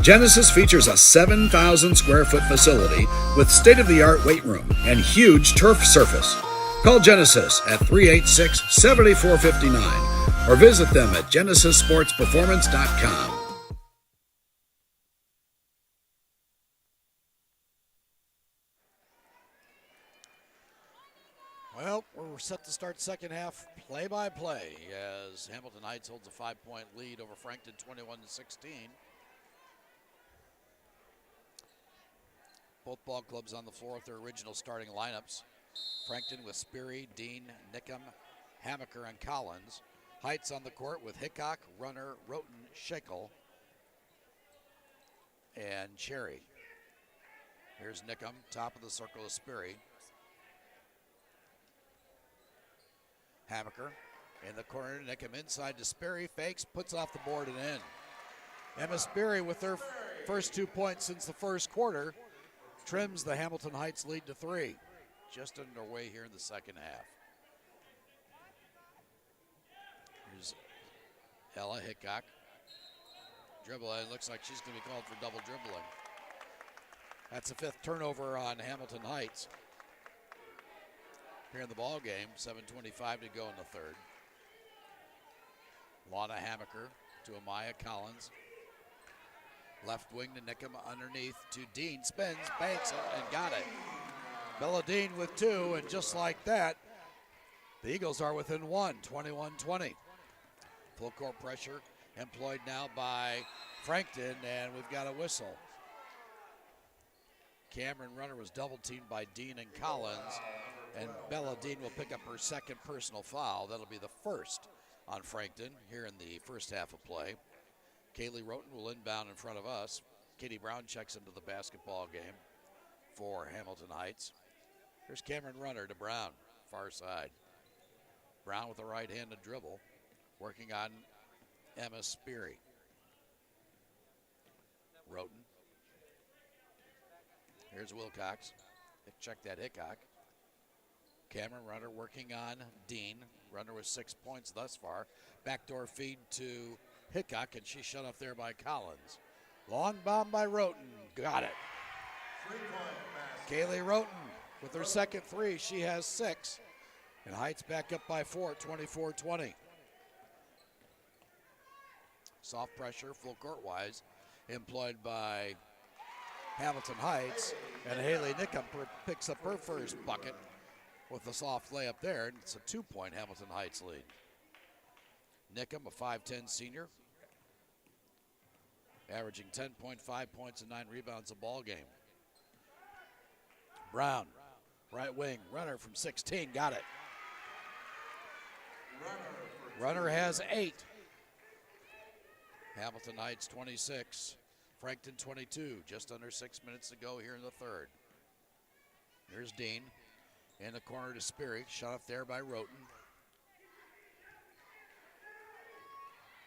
Genesis features a 7,000 square foot facility with state-of-the-art weight room and huge turf surface. Call Genesis at 386-7459 or visit them at genesissportsperformance.com. Well, we're set to start second half play-by-play as Hamilton Heights holds a 5-point lead over Frankton, 21-16. Both ball clubs on the floor with their original starting lineups. Frankton with Sperry, Dean, Nickum, Hamaker, and Collins. Heights on the court with Hickok, Runner, Roten, Shackle, and Cherry. Here's Nickum, top of the circle of Sperry. Hamaker in the corner, Nickum inside to Sperry, fakes, puts off the board and in. Emma Sperry with their first 2 points since the first quarter trims the Hamilton Heights lead to 3. Just underway here in the second half. Here's Ella Hickok. Dribble, it looks like she's going to be called for double dribbling. That's the 5th turnover on Hamilton Heights. Here in the ball game, 7:25 to go in the third. Lana Hamaker to Amaya Collins. Left wing to Nickum underneath to Dean. Spins, banks, and got it. Bella Dean with 2, and just like that, the Eagles are within 1, 21-20. Full court pressure employed now by Frankton, and we've got a whistle. Cameron Runner was double teamed by Dean and Collins, and Bella Dean will pick up her second personal foul. That'll be the first on Frankton here in the first half of play. Kaylee Roten will inbound in front of us. Katie Brown checks into the basketball game for Hamilton Heights. Here's Cameron Runner to Brown, far side. Brown with a right-handed dribble, working on Emma Sperry. Roten. Here's Wilcox. Check that Hickok. Cameron Runner working on Dean. Runner with 6 points thus far. Backdoor feed to Hickok, and she's shut off there by Collins. Long bomb by Roten. Got it. Kaylee Roten with her second 3. She has 6. And Heights back up by 4, 24-20. Soft pressure, full court wise, employed by Hamilton Heights. And Haley Nickum picks up her first bucket with a soft layup there. And it's a 2-point Hamilton Heights lead. Nickum, a 5'10 senior, averaging 10.5 points and 9 rebounds a ball game. Brown, right wing, Runner from 16, got it. Runner has 8. Hamilton Heights 26, Frankton 22, just under 6 minutes to go here in the third. Here's Dean in the corner to Sperry, shot off there by Roten.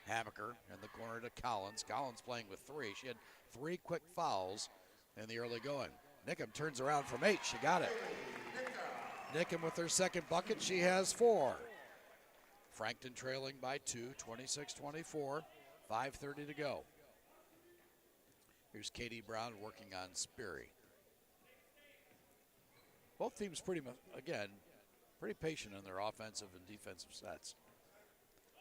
Hamaker in the corner to Collins. Collins playing with 3. She had 3 quick fouls in the early going. Nickum turns around from 8. She got it. Nickum with her second bucket. She has 4. Frankton trailing by 2, 26-24. 5:30 to go. Here's Katie Brown working on Sperry. Both teams pretty patient in their offensive and defensive sets.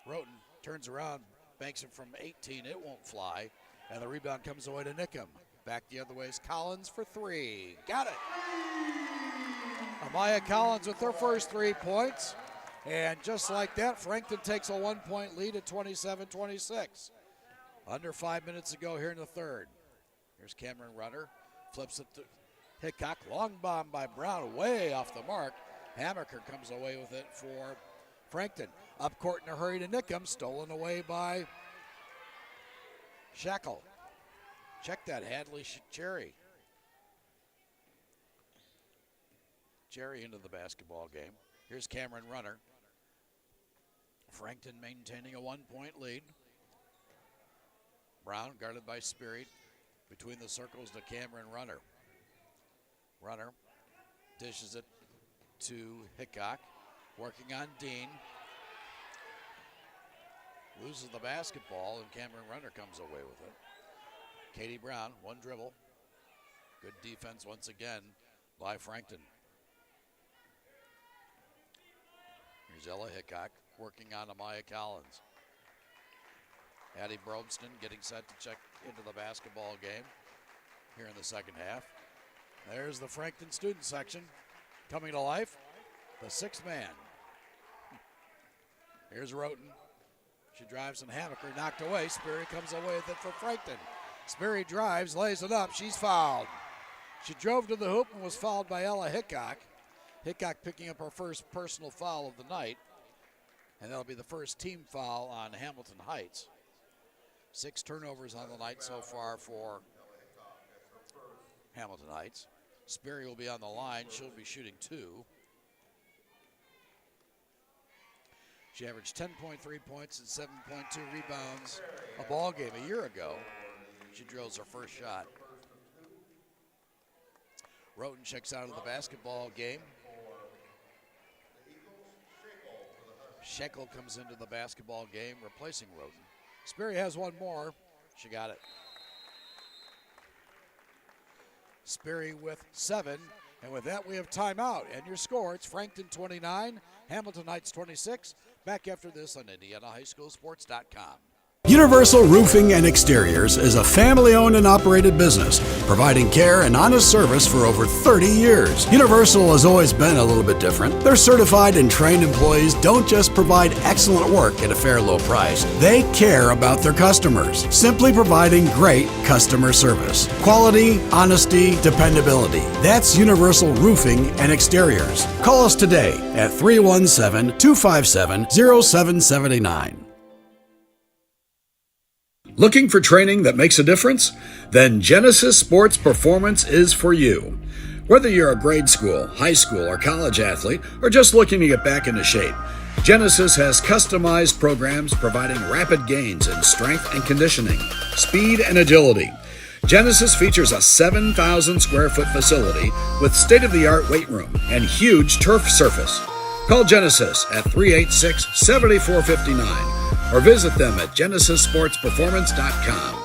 Roten turns around, banks it from 18. It won't fly. And the rebound comes away to Nickum. Back the other way is Collins for 3. Got it. Amaya Collins with her first 3 points. And just like that, Frankton takes a 1-point lead at 27-26. Under 5 minutes to go here in the third. Here's Cameron Runner. Flips it to Hickok. Long bomb by Brown, way off the mark. Hamaker comes away with it for Frankton. Up court in a hurry to Nickum. Stolen away by Shackle. Check that, Hadley Cherry. Cherry into the basketball game. Here's Cameron Runner. Frankton maintaining a 1-point lead. Brown guarded by Spirit. Between the circles to Cameron Runner. Runner dishes it to Hickok. Working on Dean. Loses the basketball, and Cameron Runner comes away with it. Katie Brown, one dribble. Good defense once again by Frankton. Here's Ella Hickok working on Amaya Collins. Addie Brobston getting set to check into the basketball game here in the second half. There's the Frankton student section coming to life. The sixth man. Here's Roten. She drives and Hammaker knocked away. Sperry comes away with it for Frankton. Sperry drives, lays it up. She's fouled. She drove to the hoop and was fouled by Ella Hickok. Hickok picking up her first personal foul of the night. And that'll be the first team foul on Hamilton Heights. 6 turnovers on the night so far for Hamilton Heights. Sperry will be on the line. She'll be shooting 2. She averaged 10.3 points and 7.2 rebounds a ball game a year ago. She drills her first shot. Roten checks out of the basketball game. Shekel comes into the basketball game, replacing Roten. Sperry has one more. She got it. Sperry with 7. And with that, we have timeout. And your score, it's Frankton 29, Hamilton Heights 26. Back after this on IndianaHighSchoolSports.com. Universal Roofing and Exteriors is a family-owned and operated business, providing care and honest service for over 30 years. Universal has always been a little bit different. Their certified and trained employees don't just provide excellent work at a fair low price. They care about their customers, simply providing great customer service. Quality, honesty, dependability. That's Universal Roofing and Exteriors. Call us today at 317-257-0779. Looking for training that makes a difference? Then Genesis Sports Performance is for you. Whether you're a grade school, high school, or college athlete, or just looking to get back into shape, Genesis has customized programs providing rapid gains in strength and conditioning, speed and agility. Genesis features a 7,000 square foot facility with state-of-the-art weight room and huge turf surface. Call Genesis at 386-7459 or visit them at GenesisSportsPerformance.com.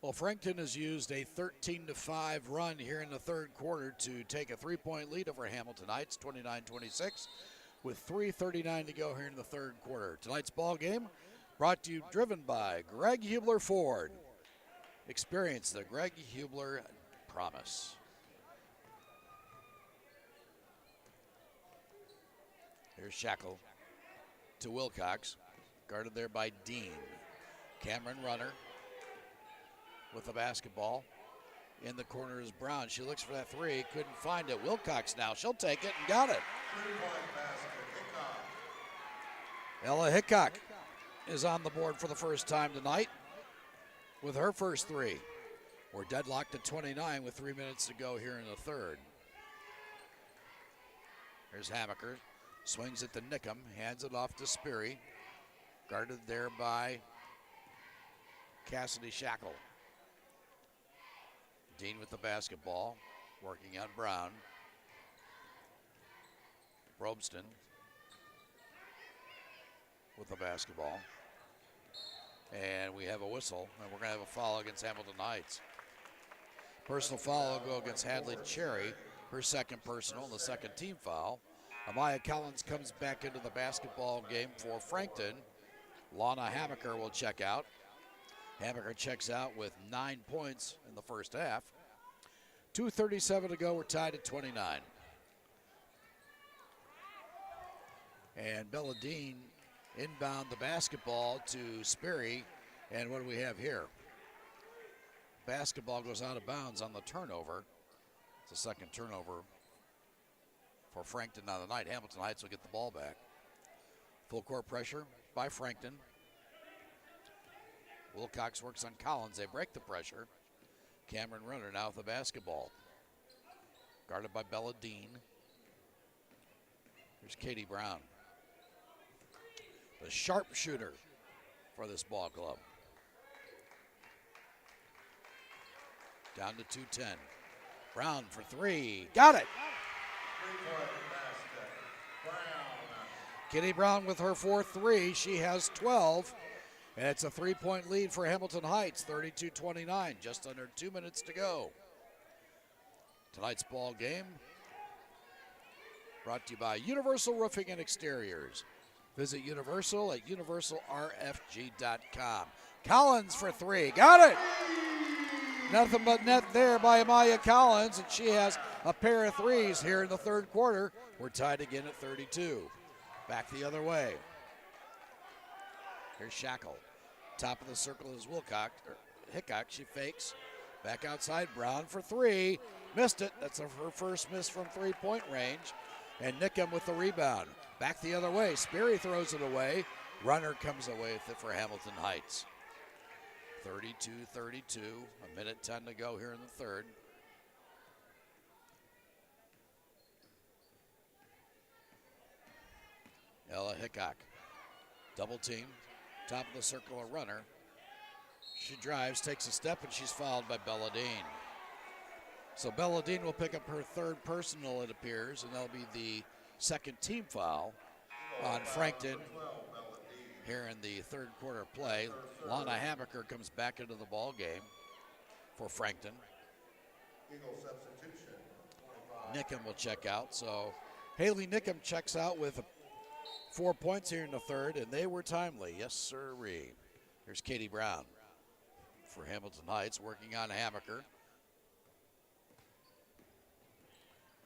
Well, Frankton has used a 13-5 run here in the third quarter to take a 3-point lead over Hamilton Heights, 29-26, with 3:39 to go here in the third quarter. Tonight's ball game brought to you, driven by Greg Hubler Ford. Experience the Greg Hubler promise. Here's Shackle to Wilcox, guarded there by Dean. Cameron Runner with the basketball. In the corner is Brown. She looks for that 3, couldn't find it. Wilcox now, she'll take it and got it. Ella Hickok is on the board for the first time tonight with her first 3. We're deadlocked at 29 with 3 minutes to go here in the third. Here's Hammaker, swings it to Nickham, hands it off to Sperry, guarded there by Cassidy Shackle. Dean with the basketball, working on Brown. Brobston with the basketball. And we have a whistle, and we're going to have a foul against Hamilton Heights. Personal foul will go against Hadley Cherry, her second personal, and the second team foul. Amaya Collins comes back into the basketball game for Frankton. Lana Hammaker will check out. Hammaker checks out with 9 points in the first half. 2:37 to go, we're tied at 29. And Belladine inbound the basketball to Sperry. And what do we have here? Basketball goes out of bounds on the turnover. It's the second turnover for Frankton on the night. Hamilton Heights will get the ball back. Full court pressure by Frankton. Wilcox works on Collins. They break the pressure. Cameron Runner now with the basketball. Guarded by Bella Dean. Here's Katie Brown, the sharpshooter for this ball club. Down to 2:10. Brown for three. Got it. Kitty Brown with her fourth three. She has 12. And it's a 3-point lead for Hamilton Heights, 32-29, just under 2 minutes to go. Tonight's ball game brought to you by Universal Roofing and Exteriors. Visit Universal at universalrfg.com. Collins for three. Got it! Nothing but net there by Amaya Collins, and she has a pair of threes here in the third quarter. We're tied again at 32. Back the other way. Here's Shackle. Top of the circle is Hickok. She fakes. Back outside. Brown for three. Missed it. That's her first miss from three-point range. And Nickham with the rebound. Back the other way. Sperry throws it away. Runner comes away with it for Hamilton Heights. 32-32. A minute 10 to go here in the third. Ella Hickok. Double team. Top of the circle, a runner. She drives, takes a step, and she's fouled by Belladine. So Belladine will pick up her third personal, it appears, and that'll be the second team foul on Frankton here in the third quarter play. Lana Hamaker comes back into the ball game for Frankton. Nickham will check out. So Haley Nickham checks out with 4 points here in the third, and they were timely. Yes, sirree. Here's Katie Brown for Hamilton Heights, working on Hamaker.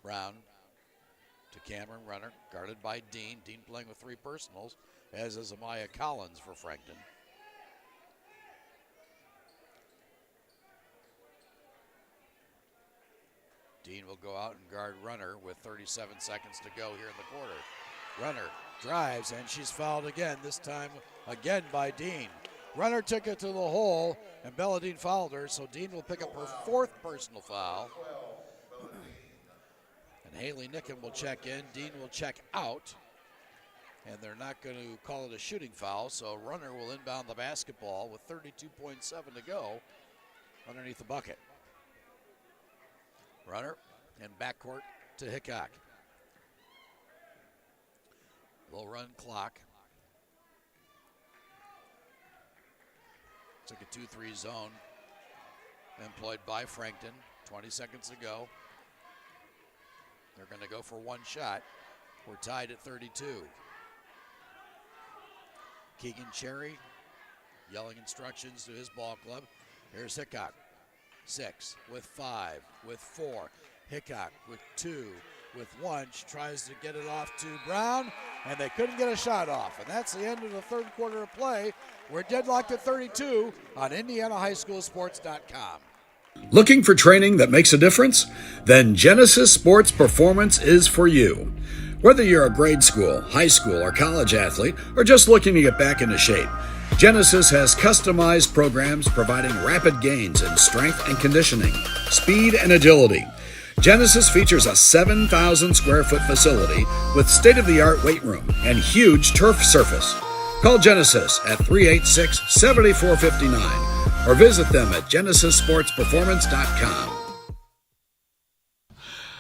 Brown to Cameron, runner, guarded by Dean. Dean playing with three personals, as is Amaya Collins for Frankton. Dean will go out and guard runner with 37 seconds to go here in the quarter. Runner drives, and she's fouled again, this time again by Dean. Runner took it to the hole, and Belladine fouled her, so Dean will pick up her fourth personal foul. And Haley Nickham will check in. Dean will check out, and they're not going to call it a shooting foul, so runner will inbound the basketball with 32.7 to go underneath the bucket. Runner and backcourt to Hickok. Low run clock. It's like a 2-3 zone employed by Frankton. 20 seconds to go. They're going to go for one shot. We're tied at 32. Keegan Cherry yelling instructions to his ball club. Here's Hickok. 6 with 5 with 4. Hickok with 2 with 1. She tries to get it off to Brown, and they couldn't get a shot off. And that's the end of the third quarter of play. We're deadlocked at 32 on IndianaHighSchoolSports.com. Looking for training that makes a difference? Then Genesis Sports Performance is for you. Whether you're a grade school, high school, or college athlete, or just looking to get back into shape, Genesis has customized programs providing rapid gains in strength and conditioning, speed and agility. Genesis features a 7,000 square foot facility with state-of-the-art weight room and huge turf surface. Call Genesis at 386-7459 or visit them at genesissportsperformance.com.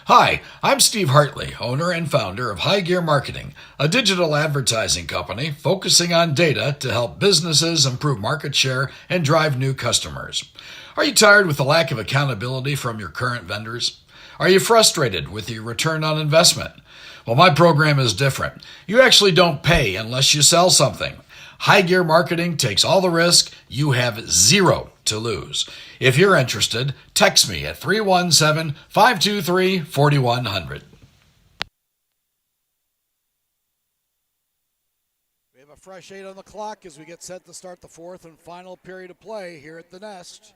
Hi, I'm Steve Hartley, owner and founder of High Gear Marketing, a digital advertising company focusing on data to help businesses improve market share and drive new customers. Are you tired with the lack of accountability from your current vendors? Are you frustrated with your return on investment? Well, my program is different. You actually don't pay unless you sell something. High Gear Marketing takes all the risk. You have zero to lose. If you're interested, text me at 317-523-4100. We have a fresh 8 on the clock as we get set to start the fourth and final period of play here at the Nest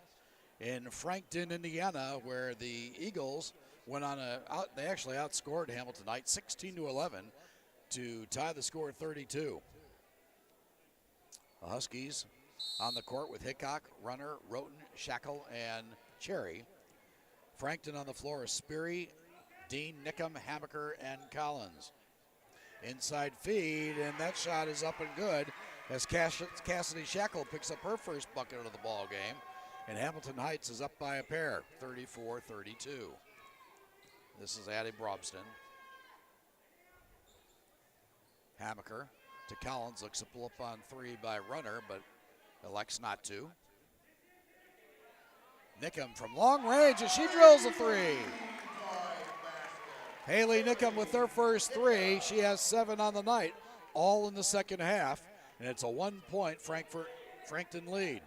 in Frankton, Indiana, where the Eagles went on they actually outscored Hamilton Heights 16-11 to tie the score at 32. The Huskies on the court with Hickok, Runner, Roten, Shackle, and Cherry. Frankton on the floor is Sperry, Dean, Nickham, Hamaker, and Collins. Inside feed, and that shot is up and good as Cassidy Shackle picks up her first bucket of the ball game, and Hamilton Heights is up by a pair, 34-32. This is Addie Brobston. Hamaker to Collins, looks to pull up on three by Runner, but elects not to. Nickham from long range, and she drills a three. Haley Nickham with her first three. She has 7 on the night, all in the second half, and it's a 1-point Frankton lead.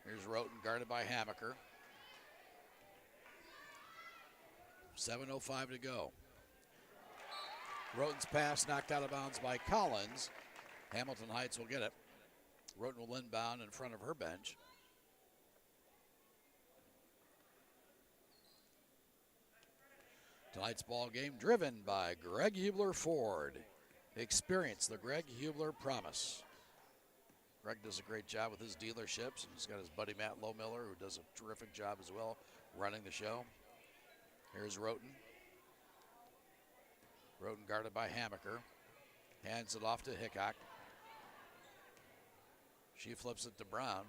Here's Roten guarded by Hamaker. 7:05 to go. Roten's pass knocked out of bounds by Collins. Hamilton Heights will get it. Roten will inbound in front of her bench. Tonight's ball game driven by Greg Hubler Ford. Experience the Greg Hubler promise. Greg does a great job with his dealerships, and he's got his buddy Matt Lowmiller, who does a terrific job as well running the show. Here's Roten. Roten guarded by Hamaker. Hands it off to Hickok. She flips it to Brown.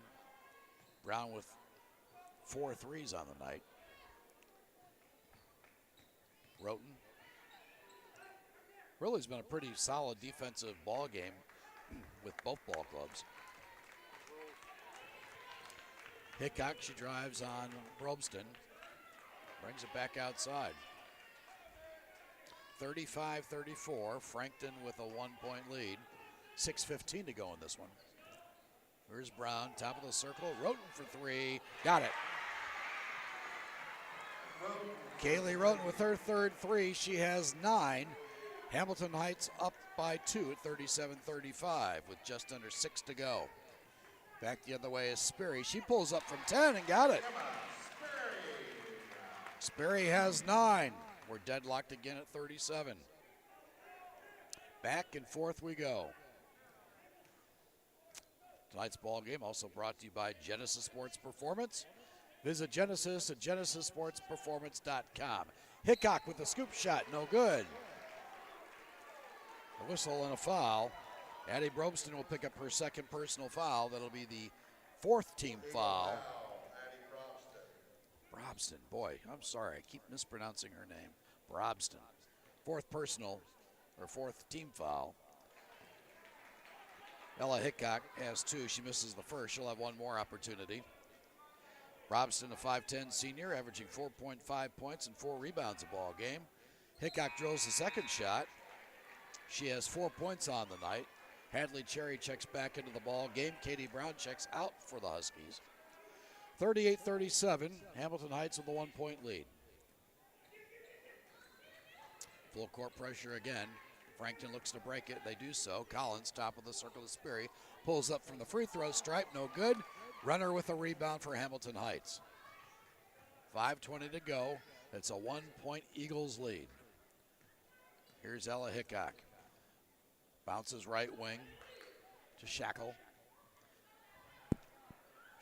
Brown with 4 threes on the night. Roten. Really has been a pretty solid defensive ball game with both ball clubs. Hickok, she drives on Brobston. Brings it back outside. 35-34. Frankton with a 1-point lead. 6:15 to go in this one. Here's Brown, top of the circle. Roten for 3. Got it. Kaylee Roten with her third 3. She has 9. Hamilton Heights up by 2 at 37-35 with just under 6 to go. Back the other way is Sperry. She pulls up from 10 and got it. Sperry has 9. We're deadlocked again at 37. Back and forth we go. Tonight's ball game also brought to you by Genesis Sports Performance. Visit Genesis at genesissportsperformance.com. Hickok with the scoop shot, no good. A whistle and a foul. Addie Brobston will pick up her second personal foul. That'll be the 4th team foul. Brobston, boy, I'm sorry. I keep mispronouncing her name. Brobston. 4th personal, or 4th team foul. Ella Hickok has 2. She misses the first. She'll have 1 more opportunity. Brobston, a 5'10 senior, averaging 4.5 points and 4 rebounds a ball game. Hickok drills the second shot. She has 4 points on the night. Hadley Cherry checks back into the ball game. Katie Brown checks out for the Huskies. 38-37, Hamilton Heights with a 1-point lead. Full court pressure again. Frankton looks to break it. They do so. Collins, top of the circle to Sperry. Pulls up from the free throw stripe. No good. Runner with a rebound for Hamilton Heights. 5:20 to go. It's a 1-point Eagles lead. Here's Ella Hickok. Bounces right wing to Shackle.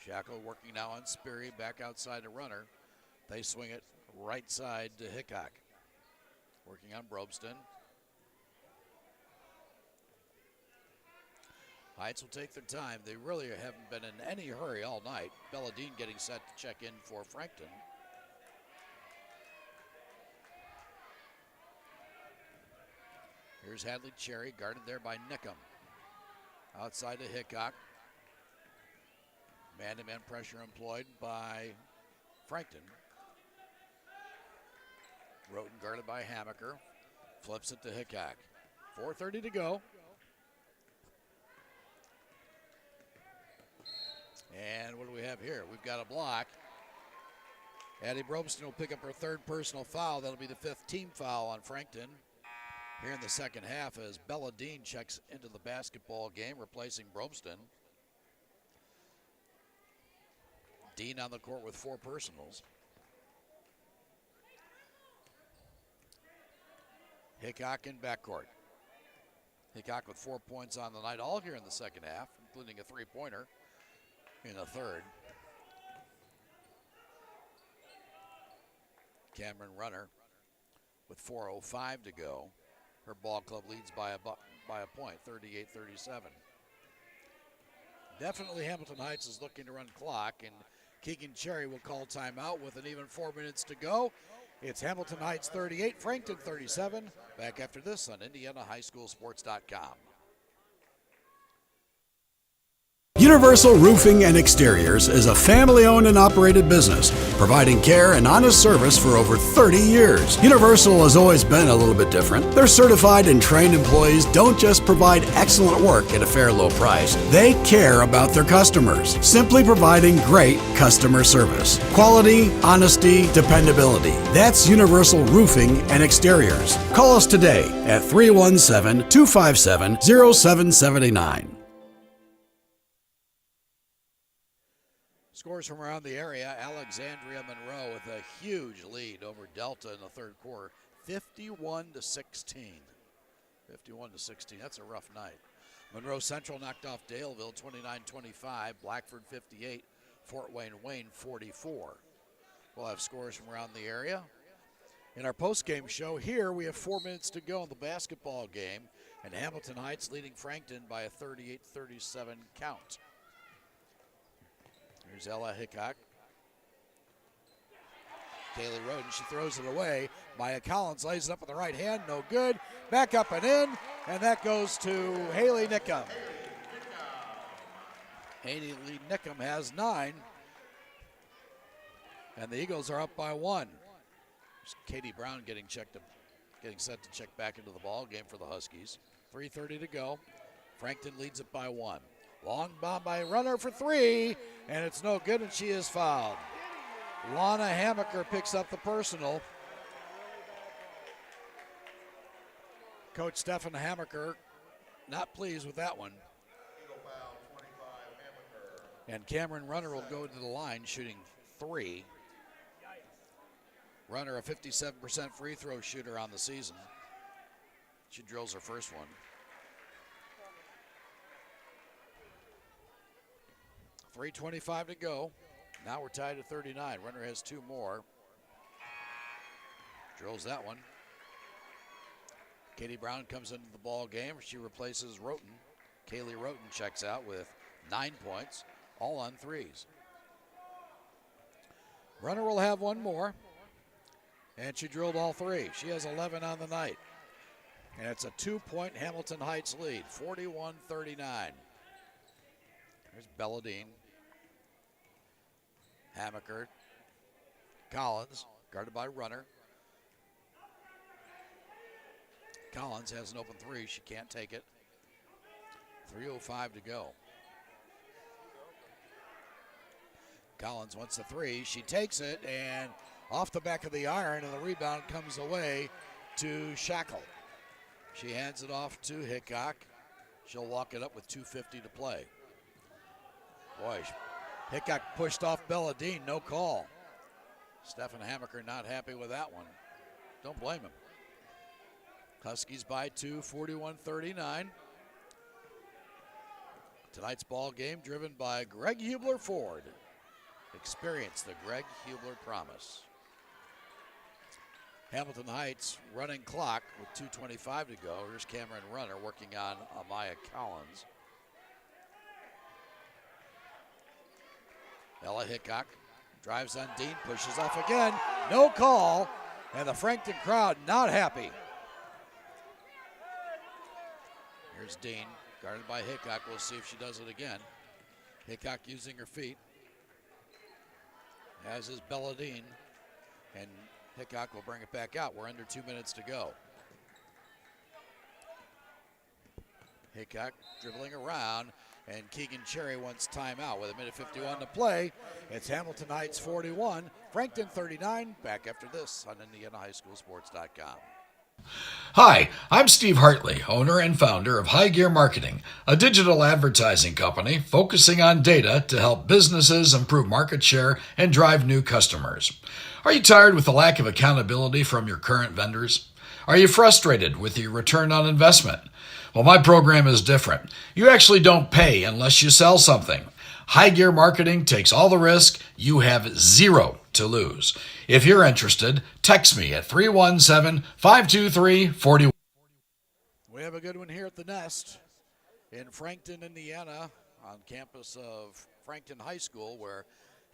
Shackle working now on Sperry. Back outside to Runner. They swing it right side to Hickok. Working on Brobston. Heights will take their time. They really haven't been in any hurry all night. Belladine getting set to check in for Frankton. Here's Hadley Cherry, guarded there by Nickham. Outside to Hickok. Man-to-man pressure employed by Frankton. Roten guarded by Hamaker. Flips it to Hickok. 4:30 to go. And what do we have here? We've got a block. Addie Brobston will pick up her 3rd personal foul. That'll be the 5th team foul on Frankton. Here in the second half as Belladine checks into the basketball game, replacing Brobston. Dean on the court with 4 personals. Hickok in backcourt. Hickok with 4 points on the night, all here in the second half, including a 3-pointer in the third. Cameron Runner with 4:05 to go. Her ball club leads by a point, 38-37. Definitely Hamilton Heights is looking to run clock, and Keegan Cherry will call timeout with an even 4 minutes to go. It's Hamilton Heights 38, Frankton 37. Back after this on IndianaHighSchoolSports.com. Universal Roofing and Exteriors is a family-owned and operated business, providing care and honest service for over 30 years. Universal has always been a little bit different. Their certified and trained employees don't just provide excellent work at a fair low price. They care about their customers, simply providing great customer service. Quality, honesty, dependability. That's Universal Roofing and Exteriors. Call us today at 317-257-0779. Scores from around the area. Alexandria Monroe with a huge lead over Delta in the third quarter, 51-16. 51-16. That's a rough night. Monroe Central knocked off Daleville 29-25. Blackford 58. Fort Wayne 44. We'll have scores from around the area. In our post-game show here, we have 4 minutes to go in the basketball game, and Hamilton Heights leading Frankton by a 38-37 count. Here's Ella Hickok. Kaylee Roden, she throws it away. Maya Collins lays it up with the right hand, no good. Back up and in, and that goes to Haley Nickham. Haley Nickham has 9, and the Eagles are up by 1. There's Katie Brown getting set to check back into the ball game for the Huskies. 3:30 to go. Frankton leads it by 1. Long bomb by Runner for 3, and it's no good, and she is fouled. Lana Hamaker picks up the personal. Coach Stefan Hamaker not pleased with that one. And Cameron Runner will go to the line shooting 3. Runner, a 57% free throw shooter on the season. She drills her first one. 3:25 to go. Now we're tied at 39. Runner has 2 more. Drills that one. Katie Brown comes into the ball game. She replaces Roten. Kaylee Roten checks out with 9 points, all on 3s. Runner will have 1 more. And she drilled all 3. She has 11 on the night. And it's a 2-point Hamilton Heights lead, 41-39. There's Belladine. Hamaker. Collins, guarded by Runner. Collins has an open 3. She can't take it. 3:05 to go. Collins wants the 3. She takes it, and off the back of the iron, and the rebound comes away to Shackle. She hands it off to Hickok. She'll walk it up with 2:50 to play. Boy, Hickok pushed off Belladine, no call. Stefan Hamaker not happy with that one. Don't blame him. Huskies by 2, 41-39. Tonight's ball game driven by Greg Hubler Ford. Experience the Greg Hubler promise. Hamilton Heights running clock with 2:25 to go. Here's Cameron Runner working on Amaya Collins. Ella Hickok drives on Dean, pushes off again. No call, and the Frankton crowd not happy. Here's Dean, guarded by Hickok. We'll see if she does it again. Hickok using her feet, as is Belladine, and Hickok will bring it back out. We're under 2 minutes to go. Hickok dribbling around, and Keegan Cherry wants timeout with 1:51 to play. It's Hamilton Heights 41, Frankton 39. Back after this on IndianaHighSchoolSports.com. Hi, I'm Steve Hartley, owner and founder of High Gear Marketing, a digital advertising company focusing on data to help businesses improve market share and drive new customers. Are you tired with the lack of accountability from your current vendors? Are you frustrated with your return on investment? Well, my program is different. You actually don't pay unless you sell something. High Gear Marketing takes all the risk. You have 0 to lose. If you're interested, text me at 317-523-41. We have a good one here at the Nest in Frankton, Indiana, on campus of Frankton High School, where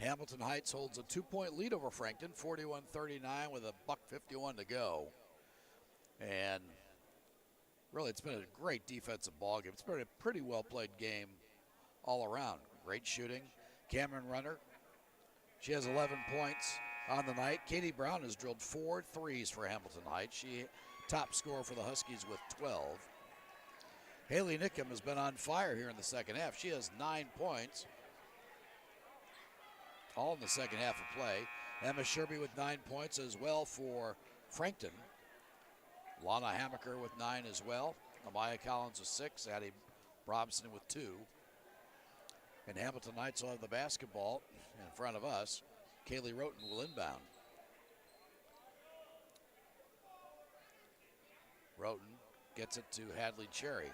Hamilton Heights holds a 2-point lead over Frankton, 41-39 with a $1:51 to go. And really, it's been a great defensive ball game. It's been a pretty well played game all around. Great shooting. Cameron Runner, she has 11 points on the night. Katie Brown has drilled 4 threes for Hamilton Heights. She top scorer for the Huskies with 12. Haley Nickham has been on fire here in the second half. She has 9 points, all in the second half of play. Emma Sherby with 9 points as well for Frankton. Lana Hamaker with 9 as well. Amaya Collins with 6. Addie Robson with 2. And Hamilton Heights will have the basketball in front of us. Kaylee Roten will inbound. Roten gets it to Hadley Cherry.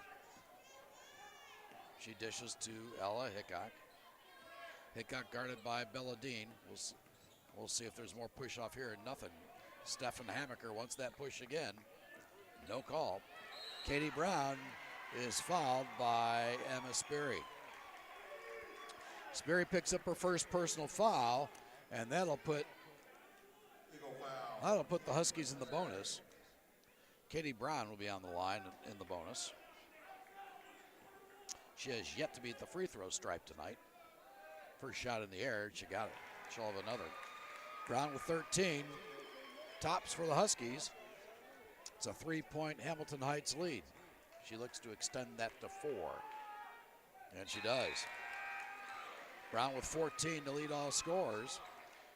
She dishes to Ella Hickok. Hickok guarded by Belladine. We'll see if there's more push off here. Nothing. Stefan Hamaker wants that push again. No call. Katie Brown is fouled by Emma Sperry. Sperry picks up her first personal foul, and that'll put the Huskies in the bonus. Katie Brown will be on the line in the bonus. She has yet to beat the free throw stripe tonight. First shot in the air, she got it. She'll have another. Brown with 13. Tops for the Huskies. It's a 3-point Hamilton Heights lead. She looks to extend that to 4. And she does. Brown with 14 to lead all scorers.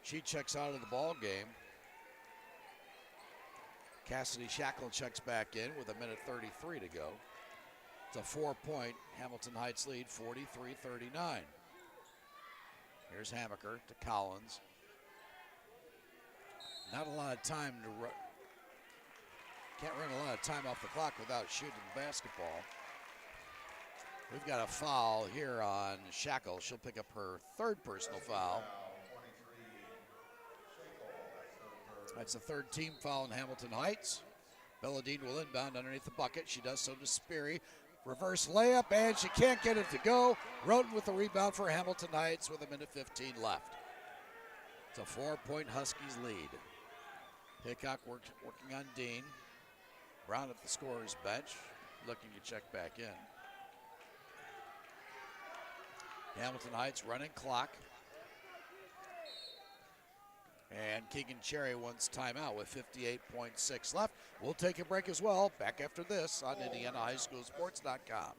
She checks out of the ball game. Cassidy Shackle checks back in with 1:33 to go. It's a 4-point Hamilton Heights lead, 43-39. Here's Hamaker to Collins. Not a lot of time to run. Can't run a lot of time off the clock without shooting the basketball. We've got a foul here on Shackle. She'll pick up her 3rd personal foul. That's the 3rd team foul in Hamilton Heights. Belladine will inbound underneath the bucket. She does so to Sperry. Reverse layup, and she can't get it to go. Roten with the rebound for Hamilton Heights with 1:15 left. It's a 4-point Huskies lead. Hickok working on Dean. Brown at the scorer's bench, looking to check back in. Hamilton Heights running clock. And Keegan Cherry wants timeout with 58.6 left. We'll take a break as well. Back after this on IndianaHighSchoolSports.com.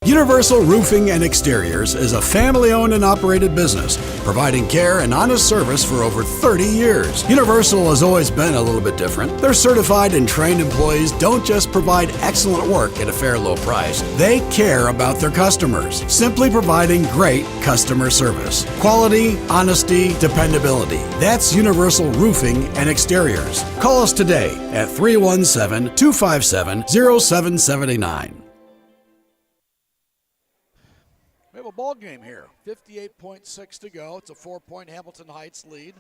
Universal Roofing and Exteriors is a family-owned and operated business, providing care and honest service for over 30 years. Universal has always been a little bit different. Their certified and trained employees don't just provide excellent work at a fair low price. They care about their customers, simply providing great customer service. Quality, honesty, dependability. That's Universal Roofing and Exteriors. Call us today at 317-257-0779. We have a ball game here. 58.6 to go. It's a 4-point Hamilton Heights lead.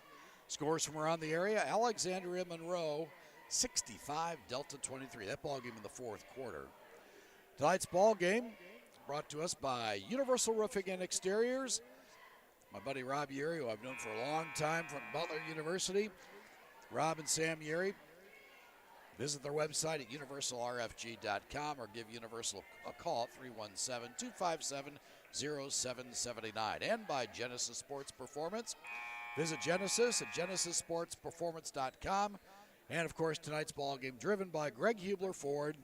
Scores from around the area. Alexandria Monroe, 65, Delta 23. That ball game in the 4th quarter. Tonight's ball game brought to us by Universal Roofing and Exteriors. My buddy Rob Yuri, who I've known for a long time from Butler University. Rob and Sam Yuri. Visit their website at universalrfg.com or give Universal a call at 317-257-0779. And by Genesis Sports Performance. Visit Genesis at genesissportsperformance.com. And, of course, tonight's ball game driven by Greg Hubler Ford.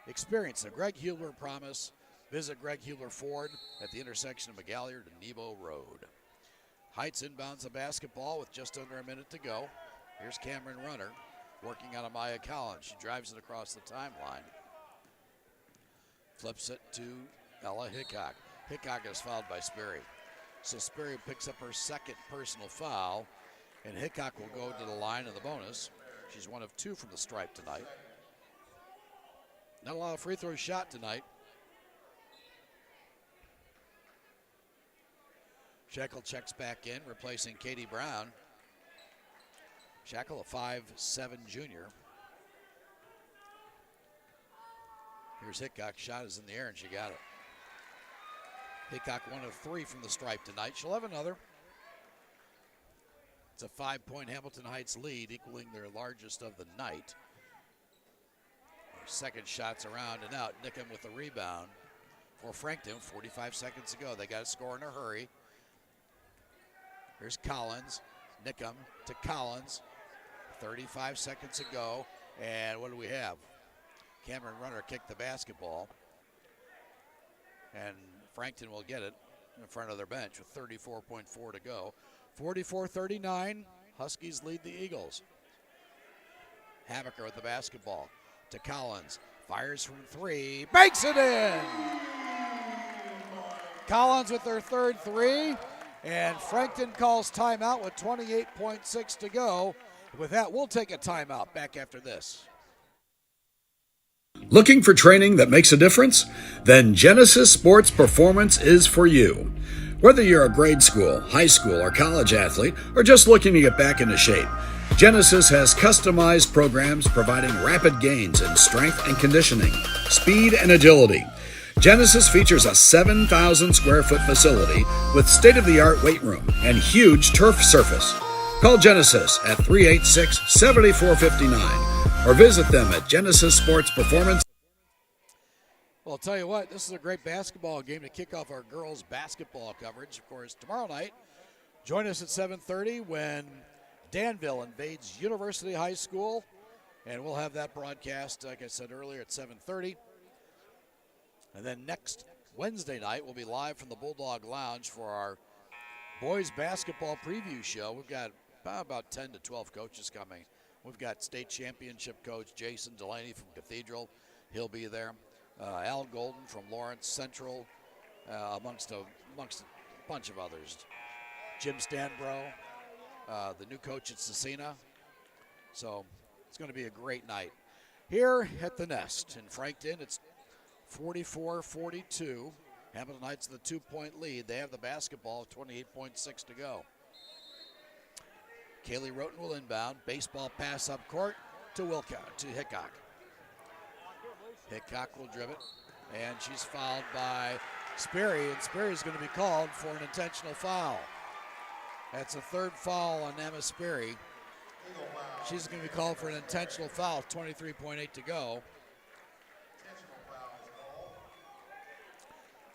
Experience the Greg Hubler promise. Visit Greg Hubler Ford at the intersection of McGalliard and Nebo Road. Heights inbounds the basketball with just under a minute to go. Here's Cameron Runner working on Amaya Collins. She drives it across the timeline. Flips it to Ella Hickok. Hickok is fouled by Sperry. So Sperry picks up her 2nd personal foul, and Hickok will go to the line of the bonus. She's 1 of 2 from the stripe tonight. Not a lot of free throws shot tonight. Shackle checks back in, replacing Katie Brown. Shackle, a 5'7" junior. Here's Hickok. Shot is in the air, and she got it. Hickok 1 of 3 from the stripe tonight. She'll have another. It's a 5-point Hamilton Heights lead, equaling their largest of the night. Their second shot's around and out. Nickham with the rebound for Frankton. 45 seconds to go. They got to score in a hurry. Here's Collins. Nickham to Collins. 35 seconds to go. And what do we have? Cameron Runner kicked the basketball. And Frankton will get it in front of their bench with 34.4 to go. 44-39, Huskies lead the Eagles. Hamaker with the basketball to Collins. Fires from three, banks it in! Collins with their third three, and Frankton calls timeout with 28.6 to go. With that, we'll take a timeout. Back after this. Looking for training that makes a difference? Then Genesis Sports Performance is for you. Whether you're a grade school, high school, or college athlete, or just looking to get back into shape, Genesis has customized programs providing rapid gains in strength and conditioning, speed and agility. Genesis features a 7,000 square foot facility with state-of-the-art weight room and huge turf surface. Call Genesis at 386-7459 or visit them at Genesis Sports Performance. Well, I'll tell you what, this is a great basketball game to kick off our girls' basketball coverage. Of course, tomorrow night, join us at 7:30 when Danville invades University High School, and we'll have that broadcast, like I said earlier, at 7:30. And then next Wednesday night, we'll be live from the Bulldog Lounge for our boys' basketball preview show. We've got about 10 to 12 coaches coming. We've got state championship coach Jason Delaney from Cathedral. He'll be there. Al Golden from Lawrence Central, amongst a bunch of others. Jim Stanbro, the new coach at Cecina. So it's going to be a great night. Here at the Nest in Frankton, it's 44-42. Hamilton Heights the 2-point lead. They have the basketball, 28.6 to go. Kaylee Roten will inbound. Baseball pass up court to Hickok. Hickok will dribble it, and she's fouled by Sperry, and Sperry's going to be called for an intentional foul. That's a third foul on Emma Sperry. She's going to be called for an intentional foul, 23.8 to go.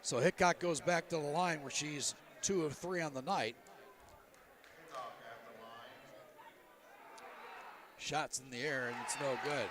So Hickok goes back to the line where she's 2 of 3 on the night. Shots in the air, and it's no good.